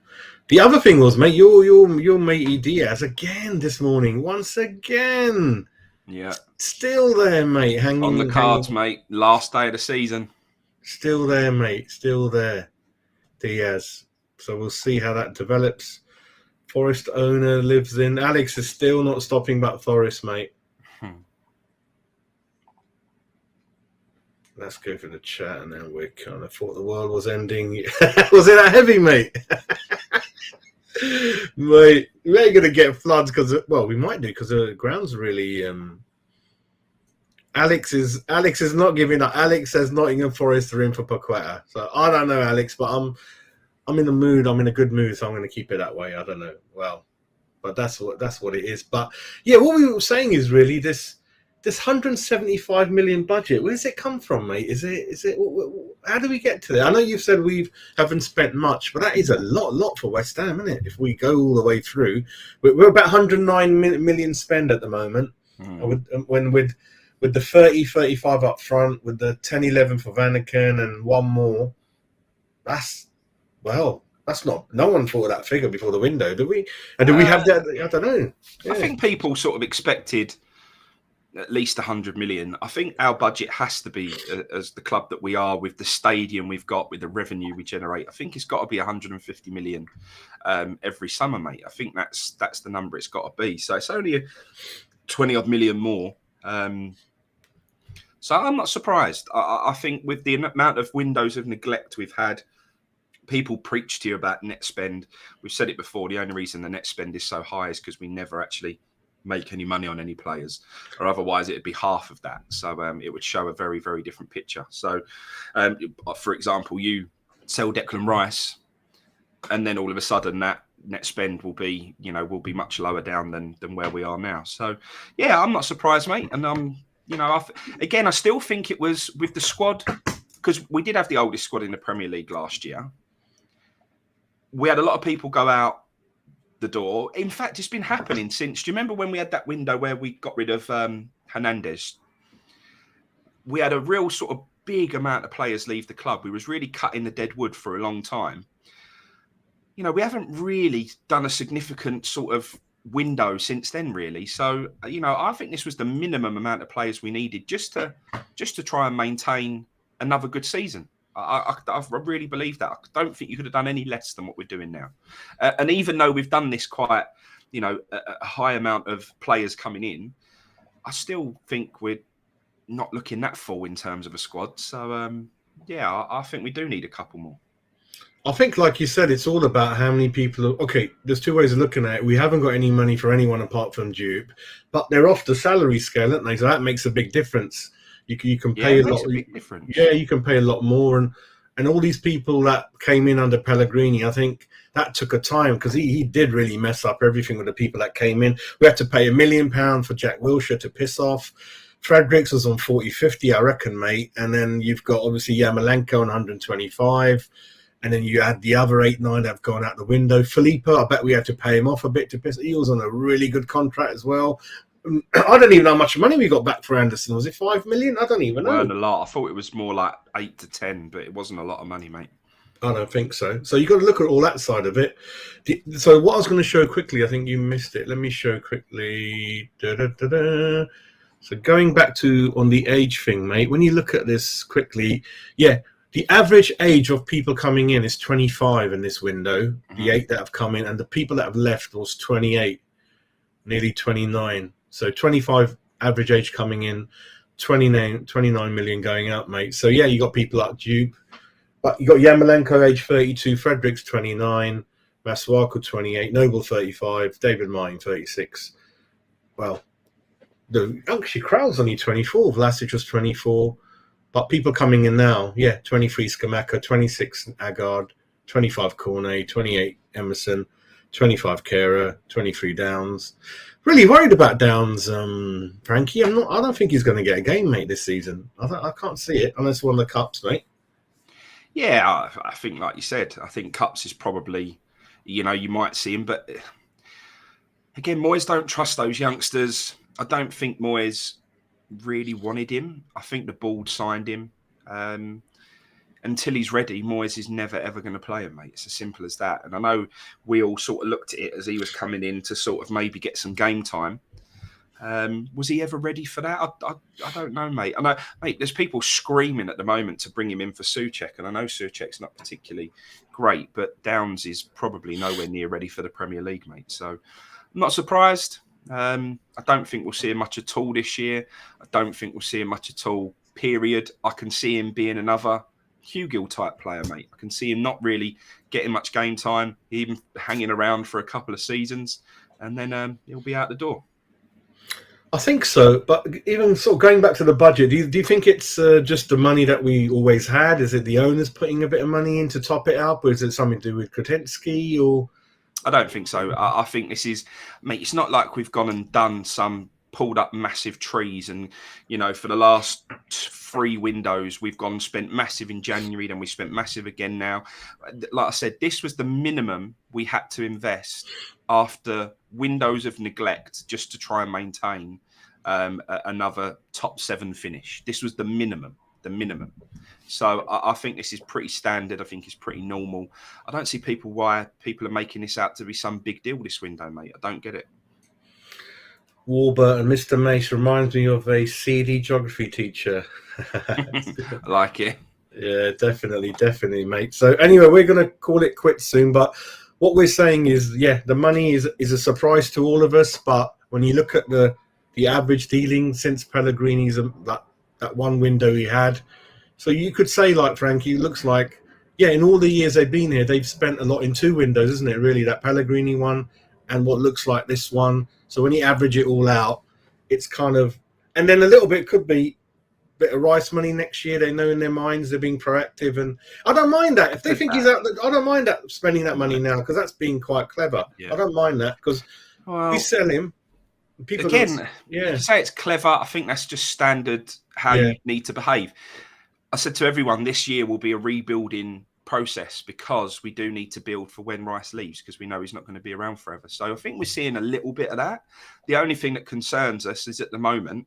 The other thing was, mate, your matey Diaz again this morning, once again. Yeah. Still there, mate. On the cards, Hanging. mate. Last day of the season. Still there, mate. Still there. Diaz. So we'll see how that develops. Forest owner lives in. Alex is still not stopping but Forest, mate. Let's go for the chat, and then we kind of thought the world was ending. Was it that heavy, mate? Mate, we ain't gonna get floods because, well, we might do because the ground's really. Alex is not giving up. Alex says Nottingham Forest are in for Paqueta. So I don't know, Alex, but I'm in the mood. I'm in a good mood, so I'm going to keep it that way. I don't know. Well, but that's what it is. But yeah, what we were saying is really this 175 million budget. Where does it come from, mate? Is it? How do we get to there? I know you've said we haven't spent much, but that is a lot for West Ham, isn't it? If we go all the way through, we're about 109 million spend at the moment. With the 30-35 up front, with the 10-11 for Vanaken and one more, that's not. No one thought of that figure before the window, did we? And do we have that? I don't know. Yeah. I think people sort of expected at least 100 million. I think our budget has to be, as the club that we are, with the stadium we've got, with the revenue we generate, I think it's got to be 150 million every summer, mate. I think that's the number it's got to be. So it's only a 20 odd million more. So I'm not surprised. I think with the amount of windows of neglect we've had, people preach to you about net spend. We've said it before. The only reason the net spend is so high is because we never actually make any money on any players, or otherwise it'd be half of that. So it would show a very, very different picture. So, for example, you sell Declan Rice, and then all of a sudden that net spend will be much lower down than where we are now. So, yeah, I'm not surprised, mate. And I still think it was with the squad, because we did have the oldest squad in the Premier League last year. We had a lot of people go out the door. In fact, it's been happening since. Do you remember when we had that window where we got rid of Hernandez? We had a real sort of big amount of players leave the club. We was really cutting the dead wood for a long time. We haven't really done a significant sort of window since then, really. So, I think this was the minimum amount of players we needed just to try and maintain another good season. I really believe that. I don't think you could have done any less than what we're doing now. And even though we've done this quite, a high amount of players coming in, I still think we're not looking that full in terms of a squad. So, I think we do need a couple more. I think, like you said, it's all about how many people okay, there's two ways of looking at it. We haven't got any money for anyone apart from Dupe, but they're off the salary scale, aren't they? So that makes a big difference. You can pay a lot. A big difference. Yeah, you can pay a lot more, and all these people that came in under Pellegrini, I think that took a time because he did really mess up everything with the people that came in. We had to pay £1 million for Jack Wilshere to piss off. Fredericks was on 40-50, I reckon, mate. And then you've got obviously Yarmolenko on 125. And then you had the other 8-9 that have gone out the window. Filippo, I bet we had to pay him off a bit to piss. He was on a really good contract as well. I don't even know how much money we got back for Anderson. Was it 5 million? I don't even know. Weren't a lot. I thought it was more like 8 to 10, but it wasn't a lot of money, mate. I don't think so. So you've got to look at all that side of it. So what I was going to show quickly, I think you missed it. Let me show quickly. So going back to on the age thing, mate, when you look at this quickly, yeah, the average age of people coming in is 25 in this window, the 8 that have come in, and the people that have left was 28, nearly 29. So 25 average age coming in, 29 million going out, mate. So, yeah, you got people like Dupe. But you got Yarmolenko, age 32, Fredericks, 29, Masuaku, 28, Noble, 35, David Martin, 36. Well, actually, Kral's only 24, Vlasic was 24. But people coming in now, 23 Skamaka, 26 Agard, 25 Cornet, 28 Emerson, 25 Kera, 23 Downs. Really worried about Downs, Frankie. I don't think he's going to get a game, mate, this season. I can't see it unless one of the cups, mate. Yeah, I think, like you said, I think cups is probably, you might see him. But again, Moyes don't trust those youngsters. I don't think Moyes really wanted him. I think the board signed him. And until he's ready, Moyes is never, ever going to play him, mate. It's as simple as that. And I know we all sort of looked at it as he was coming in to sort of maybe get some game time. Was he ever ready for that? I don't know, mate. I know, mate, there's people screaming at the moment to bring him in for Souček, and I know Souček's not particularly great, but Downs is probably nowhere near ready for the Premier League, mate. So I'm not surprised. I don't think we'll see him much at all this year. I don't think we'll see him much at all, period. I can see him being another Hugill type player, mate. I can see him not really getting much game time, even hanging around for a couple of seasons, and then he'll be out the door. I think so, but even sort of going back to the budget, do you think it's just the money that we always had? Is it the owners putting a bit of money in to top it up, or is it something to do with Kretinsky? Or I don't think so. I think this is, mate, it's not like we've gone and done pulled up massive trees and, for the last 3 windows, we've spent massive in January, then we spent massive again now. Like I said, this was the minimum we had to invest after windows of neglect just to try and maintain another top 7 finish. This was the minimum. So I think this is pretty standard. I think it's pretty normal. I don't see why people are making this out to be some big deal this window, mate. I don't get it. Warburton, Mr. Mace reminds me of a CD geography teacher. I like it. Yeah, definitely, mate. So anyway, we're going to call it quits soon. But what we're saying is, the money is a surprise to all of us. But when you look at the average dealing since Pellegrini's that one window he had, so you could say, like Frankie, it looks like, in all the years they've been here, they've spent a lot in 2 windows, isn't it? Really, that Pellegrini one and what looks like this one. So when you average it all out, it's kind of, and then a little bit could be a bit of Rice money next year. They know in their minds they're being proactive, and I don't mind that. If they think he's out, I don't mind that spending that money now, because that's being quite clever. Yeah. I don't mind that, because we sell him. People again, you say it's clever. I think that's just standard how you need to behave. I said to everyone, this year will be a rebuilding process, because we do need to build for when Rice leaves, because we know he's not going to be around forever. So I think we're seeing a little bit of that. The only thing that concerns us is at the moment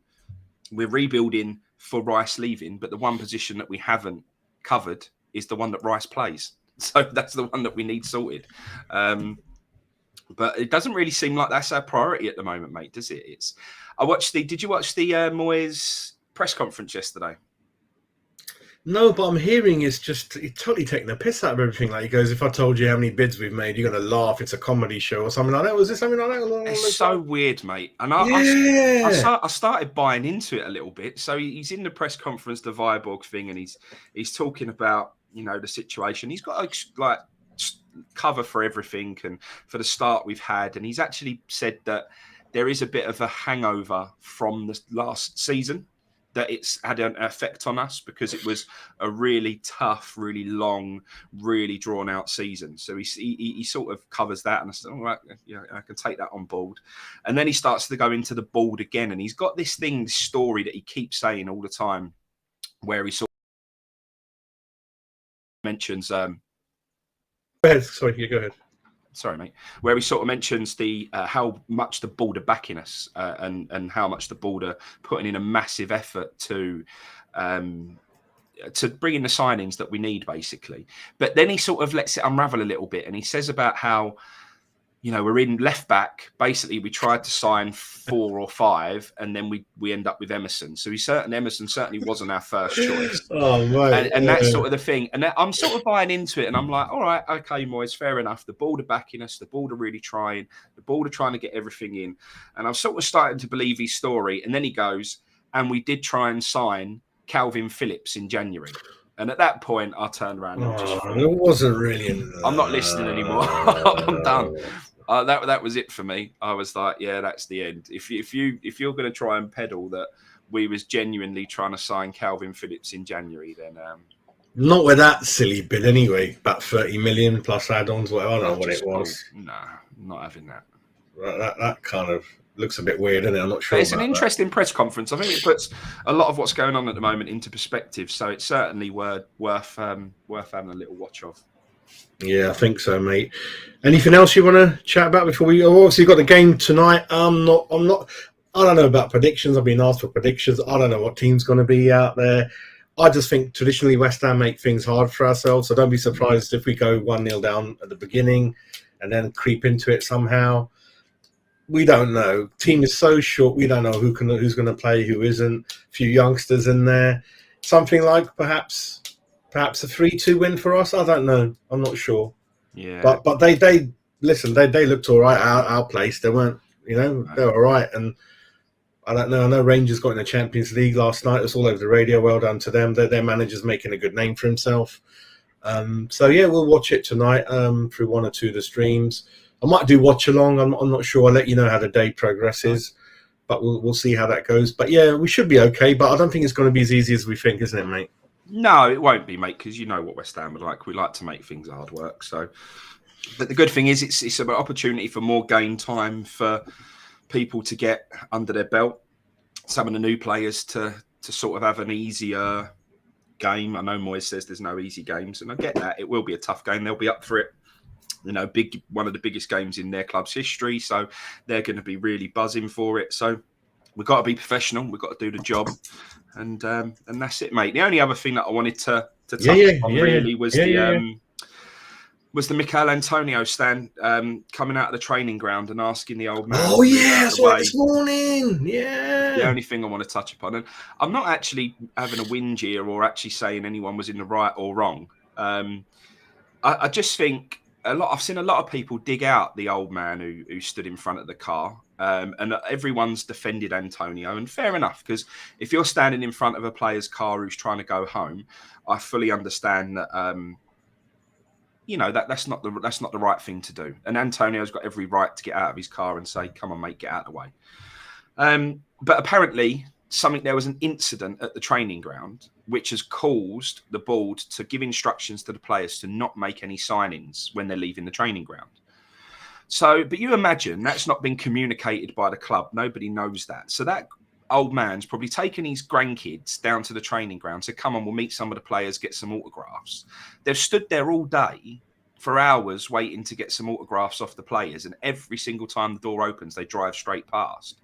we're rebuilding for Rice leaving, but the one position that we haven't covered is the one that Rice plays. So that's the one that we need sorted. But it doesn't really seem like that's our priority at the moment, mate, does it? Did you watch the Moyes press conference yesterday? No, but I'm hearing he's totally taking the piss out of everything. Like, he goes, if I told you how many bids we've made, you're going to laugh. It's a comedy show or something like that. Was it something like that? It's so weird, mate. And I started buying into it a little bit. So he's in the press conference, the Viborg thing, and he's talking about, the situation. He's got like cover for everything and for the start we've had. And he's actually said that there is a bit of a hangover from the last season, that it's had an effect on us, because it was a really tough, really long, really drawn out season. So he sort of covers that, and I said, all right, I can take that on board. And then he starts to go into the board again, and he's got this story that he keeps saying all the time, where he sort of mentions. Go ahead. Sorry, go ahead. Sorry, mate. Where he sort of mentions how much the board are backing us, and how much the board are putting in a massive effort to bring in the signings that we need, basically. But then he sort of lets it unravel a little bit, and he says about how, we're in left back. Basically, we tried to sign 4 or 5, and then we end up with Emerson. So Emerson certainly wasn't our first choice. Oh, right. And that's sort of the thing. And I'm sort of buying into it, and I'm like, all right, okay, Moyes, fair enough. The board are backing us. The board are really trying. The board are trying to get everything in. And I'm sort of starting to believe his story. And then he goes, and we did try and sign Calvin Phillips in January. And at that point, I turned around and just thought, it wasn't really. I'm not listening anymore. I'm done. That was it for me. I was like, yeah, that's the end. If you're going to try and peddle that we was genuinely trying to sign Calvin Phillips in January, then not with that silly bid anyway. About 30 million plus add-ons. Whatever. I don't know what it was. No, not having that. That kind of looks a bit weird, isn't it? I'm not sure. But it's an interesting press conference. I think it puts a lot of what's going on at the moment into perspective. So it's certainly worth having a little watch of. Yeah, I think so, mate. Anything else you want to chat about before we? Obviously, got the game tonight. I'm not. I don't know about predictions. I've been asked for predictions. I don't know what team's going to be out there. I just think traditionally West Ham make things hard for ourselves. So don't be surprised if we go 1-0 down at the beginning and then creep into it somehow. We don't know. Team is so short. We don't know who's going to play, who isn't. A few youngsters in there. Something like perhaps a 3-2 win for us. I don't know. I'm not sure. Yeah. But they listen. They looked all right, outplaced. They weren't. They were all right. And I don't know. I know Rangers got in the Champions League last night. It was all over the radio. Well done to them. Their manager's making a good name for himself. So yeah, we'll watch it tonight through one or two of the streams. I might do watch along. I'm not sure. I'll let you know how the day progresses, but we'll see how that goes. But yeah, we should be okay. But I don't think it's going to be as easy as we think, isn't it, mate? No, it won't be, mate, because you know what West Ham are like. We like to make things hard work. So, but the good thing is, it's an opportunity for more game time for people to get under their belt. Some of the new players to sort of have an easier game. I know Moyes says there's no easy games, and I get that. It will be a tough game. They'll be up for it. One of the biggest games in their club's history. So they're going to be really buzzing for it. So we've got to be professional. We've got to do the job. And that's it, mate. The only other thing that I wanted to touch on really was was the Mikel Antonio stand coming out of the training ground and asking the old man. Oh, yeah, I saw it this morning. Yeah. The only thing I want to touch upon. And I'm not actually having a whinge here or actually saying anyone was in the right or wrong. I just think I've seen a lot of people dig out the old man who stood in front of the car. And everyone's defended Antonio, and fair enough, because if you're standing in front of a player's car who's trying to go home, I fully understand that that's not the right thing to do. And Antonio's got every right to get out of his car and say, "Come on, mate, get out of the way." But apparently, there was an incident at the training ground which has caused the board to give instructions to the players to not make any signings when they're leaving the training ground. So, but you imagine that's not been communicated by the club. Nobody knows that. So that old man's probably taken his grandkids down to the training ground. So come on, we'll meet some of the players, get some autographs. They've stood there all day for hours waiting to get some autographs off the players. And every single time the door opens, they drive straight past.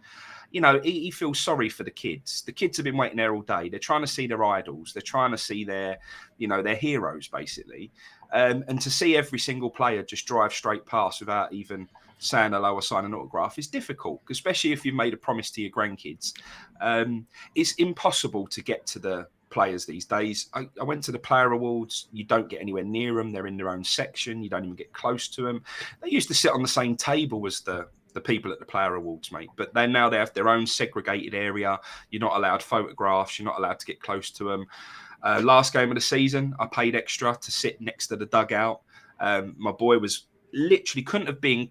He feels sorry for the kids. The kids have been waiting there all day. They're trying to see their idols. They're trying to see their heroes, basically. And to see every single player just drive straight past without even saying hello or signing an autograph is difficult, especially if you've made a promise to your grandkids. It's impossible to get to the players these days. I went to the player awards. You don't get anywhere near them. They're in their own section. You don't even get close to them. They used to sit on the same table as the people at the player awards, mate. But now they have their own segregated area. You're not allowed photographs. You're not allowed to get close to them. Last game of the season, I paid extra to sit next to the dugout. My boy was literally couldn't have been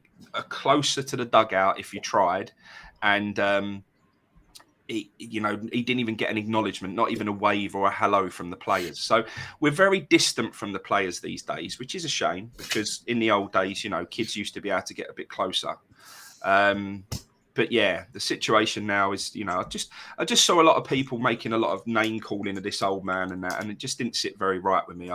closer to the dugout if you tried. And he didn't even get an acknowledgement, not even a wave or a hello from the players. So we're very distant from the players these days, which is a shame, because in the old days, kids used to be able to get a bit closer. But yeah, the situation now is, I just saw a lot of people making a lot of name calling of this old man and that, and it just didn't sit very right with me.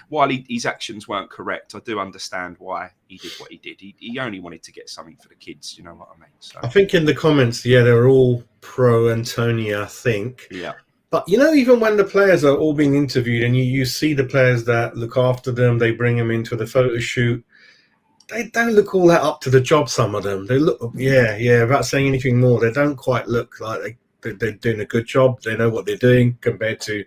While his actions weren't correct, I do understand why he did what he did. He only wanted to get something for the kids, you know what I mean? So I think in the comments, they're all pro Antonio, I think. Yeah. But, even when the players are all being interviewed and you see the players that look after them, they bring them into the photo shoot, they don't look all that up to the job, some of them. They look, without saying anything more, they don't quite look like they're doing a good job. They know what they're doing compared to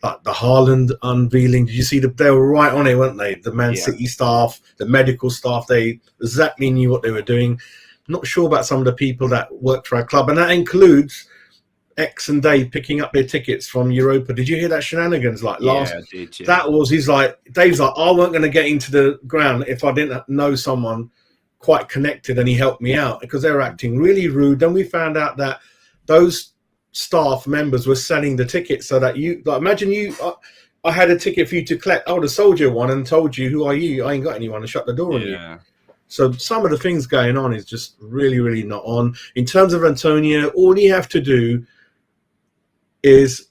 like the Haaland unveiling. Did you see they were right on it, weren't they? The Man City staff, the medical staff, they exactly knew what they were doing. Not sure about some of the people that work for our club, and that includes X and Dave picking up their tickets from Europa. Did you hear that shenanigans last? Yeah, I did. Yeah. That was Dave's like, I weren't going to get into the ground if I didn't know someone quite connected and he helped me out, because they were acting really rude. Then we found out that those staff members were selling the tickets so that imagine I had a ticket for you to collect. I would have sold you one and told you, who are you? I ain't got anyone, to shut the door on you. So some of the things going on is just really, really not on. In terms of Antonio, all you have to do is,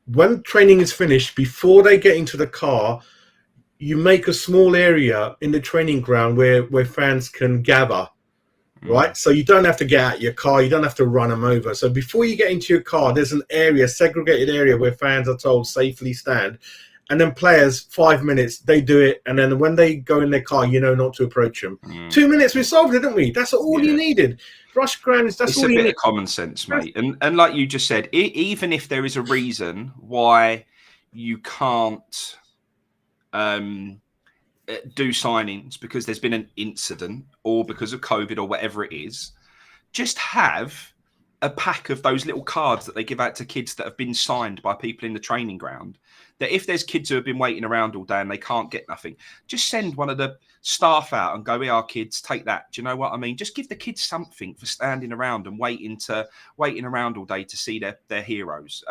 when training is finished, before they get into the car, you make a small area in the training ground where fans can gather. right? So you don't have to get out your car. You don't have to run them over. So before you get into your car, there's an area, segregated area where fans are told safely stand. And then players, 5 minutes, they do it. And then when they go in their car, you know not to approach them. 2 minutes, we solved it, didn't we? That's all you needed. Rush grounds, that's all you need. It's a bit of common sense, mate. And like you just said, even if there is a reason why you can't do signings because there's been an incident or because of COVID or whatever it is, just have a pack of those little cards that they give out to kids that have been signed by people in the training ground, that if there's kids who have been waiting around all day and they can't get nothing, just send one of the staff out and go, here are kids, take that. Do you know what I mean? Just give the kids something for standing around and waiting around all day to see their heroes.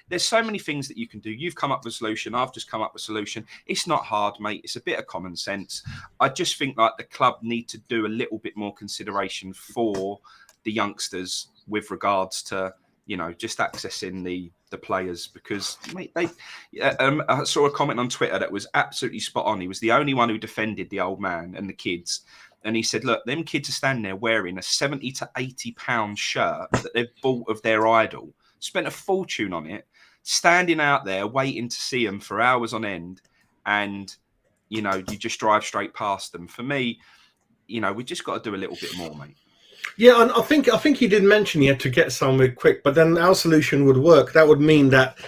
There's so many things that you can do. You've come up with a solution. I've just come up with a solution. It's not hard, mate. It's a bit of common sense. I just think like the club need to do a little bit more consideration for the youngsters with regards to, you know, just accessing the players, because mate, I saw a comment on Twitter that was absolutely spot on. He was the only one who defended the old man and the kids, and he said, look, them kids are standing there wearing a 70 to 80 pound shirt that they've bought of their idol, spent a fortune on it, standing out there waiting to see them for hours on end, and you know, you just drive straight past them. For me, you know, we just got to do a little bit more, mate. Yeah, and I think he did mention he had to get somewhere quick, but then our solution would work. That would mean that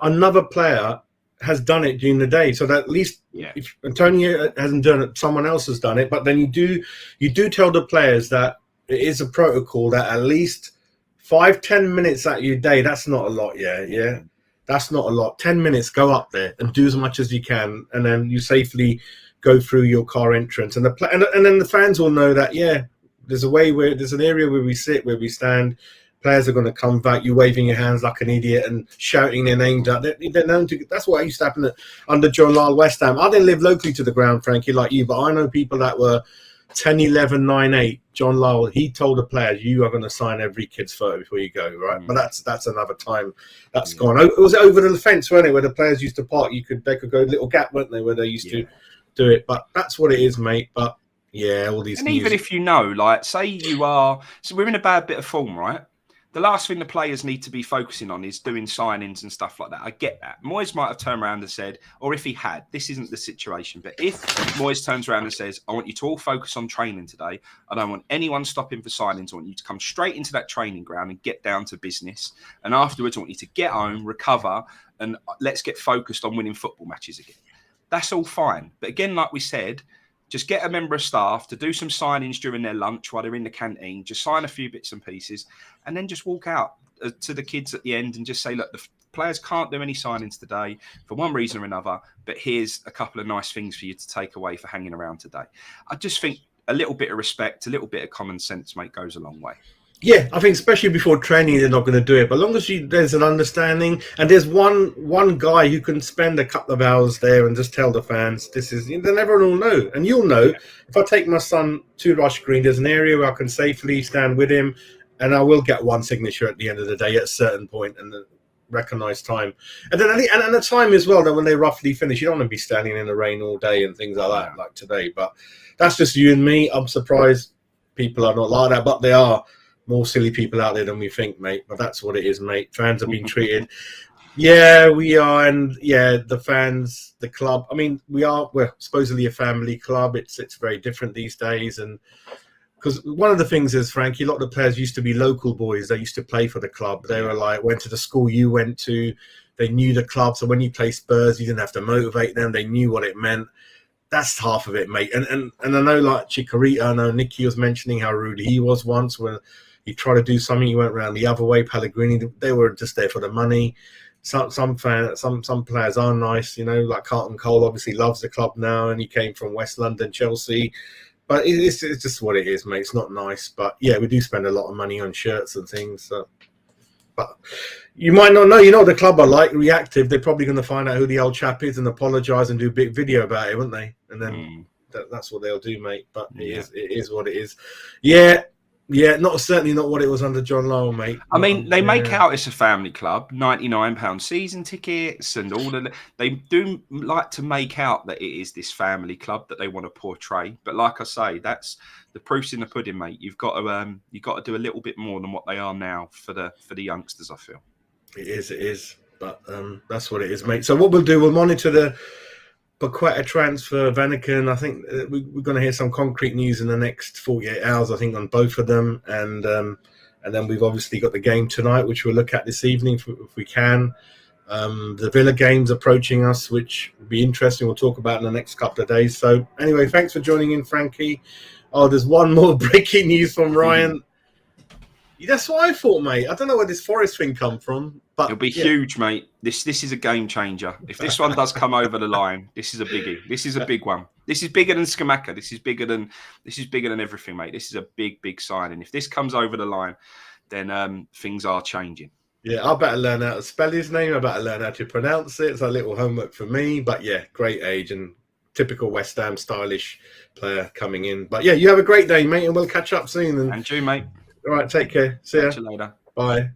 another player has done it during the day, so that at least if Antonio hasn't done it, someone else has done it. But then you do tell the players that it is a protocol that at least 5-10 minutes out of your day. That's not a lot. Yeah. That's not a lot. 10 minutes, go up there and do as much as you can, and then you safely go through your car entrance, and then the fans will know that there's an area where we sit, where we stand. Players are going to come back, you waving your hands like an idiot and shouting their names out. That's what used to happen under John Lyle West Ham. I didn't live locally to the ground, Frankie, like you, but I know people that were 10, 11, 9, 8. John Lyle, he told the players, you are going to sign every kid's photo before you go, right? But that's another time. That's gone. It was over the fence, wasn't it, where the players used to park. They could go little gap, weren't they, where they used to do it. But that's what it is, mate. But all these. And even if you know, like, say you are, so we're in a bad bit of form, right? The last thing the players need to be focusing on is doing signings and stuff like that. I get that. Moyes might have turned around and said, or if he had, this isn't the situation, but if Moyes turns around and says, I want you to all focus on training today, I don't want anyone stopping for signings, I want you to come straight into that training ground and get down to business, and afterwards I want you to get home, recover, and let's get focused on winning football matches again. That's all fine. But again, like we said, just get a member of staff to do some signings during their lunch while they're in the canteen, just sign a few bits and pieces, and then just walk out to the kids at the end and just say, look, the players can't do any signings today for one reason or another, but here's a couple of nice things for you to take away for hanging around today. I just think a little bit of respect, a little bit of common sense, mate, goes a long way. Yeah, I think especially before training, they're not going to do it. But as long as there's an understanding, and there's one guy who can spend a couple of hours there and just tell the fans, then everyone will know. And you'll know, if I take my son to Rush Green, there's an area where I can safely stand with him, and I will get one signature at the end of the day at a certain point and the recognised time. And then and the time as well, that when they roughly finish, you don't want to be standing in the rain all day and things like that, like today. But that's just you and me. I'm surprised people are not like that, but they are. More silly people out there than we think, mate. But that's what it is, mate. Fans have been treated. Yeah, we are. And the fans, the club. I mean, we're supposedly a family club. It's very different these days. And because one of the things is, Frankie, a lot of the players used to be local boys. They used to play for the club. They were like, went to the school you went to. They knew the club. So when you play Spurs, you didn't have to motivate them. They knew what it meant. That's half of it, mate. And I know, like Chikorita, I know Nicky was mentioning how rude he was once when he tried to do something, he went around the other way. Pellegrini, they were just there for the money. Some players are nice, you know, like Carlton Cole obviously loves the club now, and he came from West London, Chelsea. But it's just what it is, mate. It's not nice. But yeah, we do spend a lot of money on shirts and things. So. But you might not know, the club are like reactive. They're probably going to find out who the old chap is and apologise and do a big video about it, won't they? And then that's what they'll do, mate. But it is what it is. Yeah. Yeah, certainly not what it was under John Lowell, mate. I mean, they make Yeah. out it's a family club, £99 season tickets, and all of they do like to make out that it is this family club that they want to portray. But like I say, that's the proof's in the pudding, mate. You've got to do a little bit more than what they are now for the youngsters, I feel. It is. But that's what it is, mate. So what we'll do, we'll monitor the Paqueta transfer, Vanaken. I think we're going to hear some concrete news in the next 48 hours, I think, on both of them. And then we've obviously got the game tonight, which we'll look at this evening if we can. The Villa game's approaching us, which will be interesting. We'll talk about in the next couple of days. So anyway, thanks for joining in, Frankie. Oh, there's one more breaking news from Ryan. That's what I thought, mate. I don't know where this Forest thing come from, but it'll be huge, mate. This is a game changer. If this one does come over the line, this is a biggie. This is a big one. This is bigger than Skamaka. This is bigger than everything, mate. This is a big signing. If this comes over the line, then things are changing. Yeah, I better learn how to spell his name. I better learn how to pronounce it. It's a little homework for me. But yeah, great age and typical West Ham stylish player coming in. But yeah, you have a great day, mate, and we'll catch up soon. And you, mate. All right, take care. See ya. Catch you later. Bye.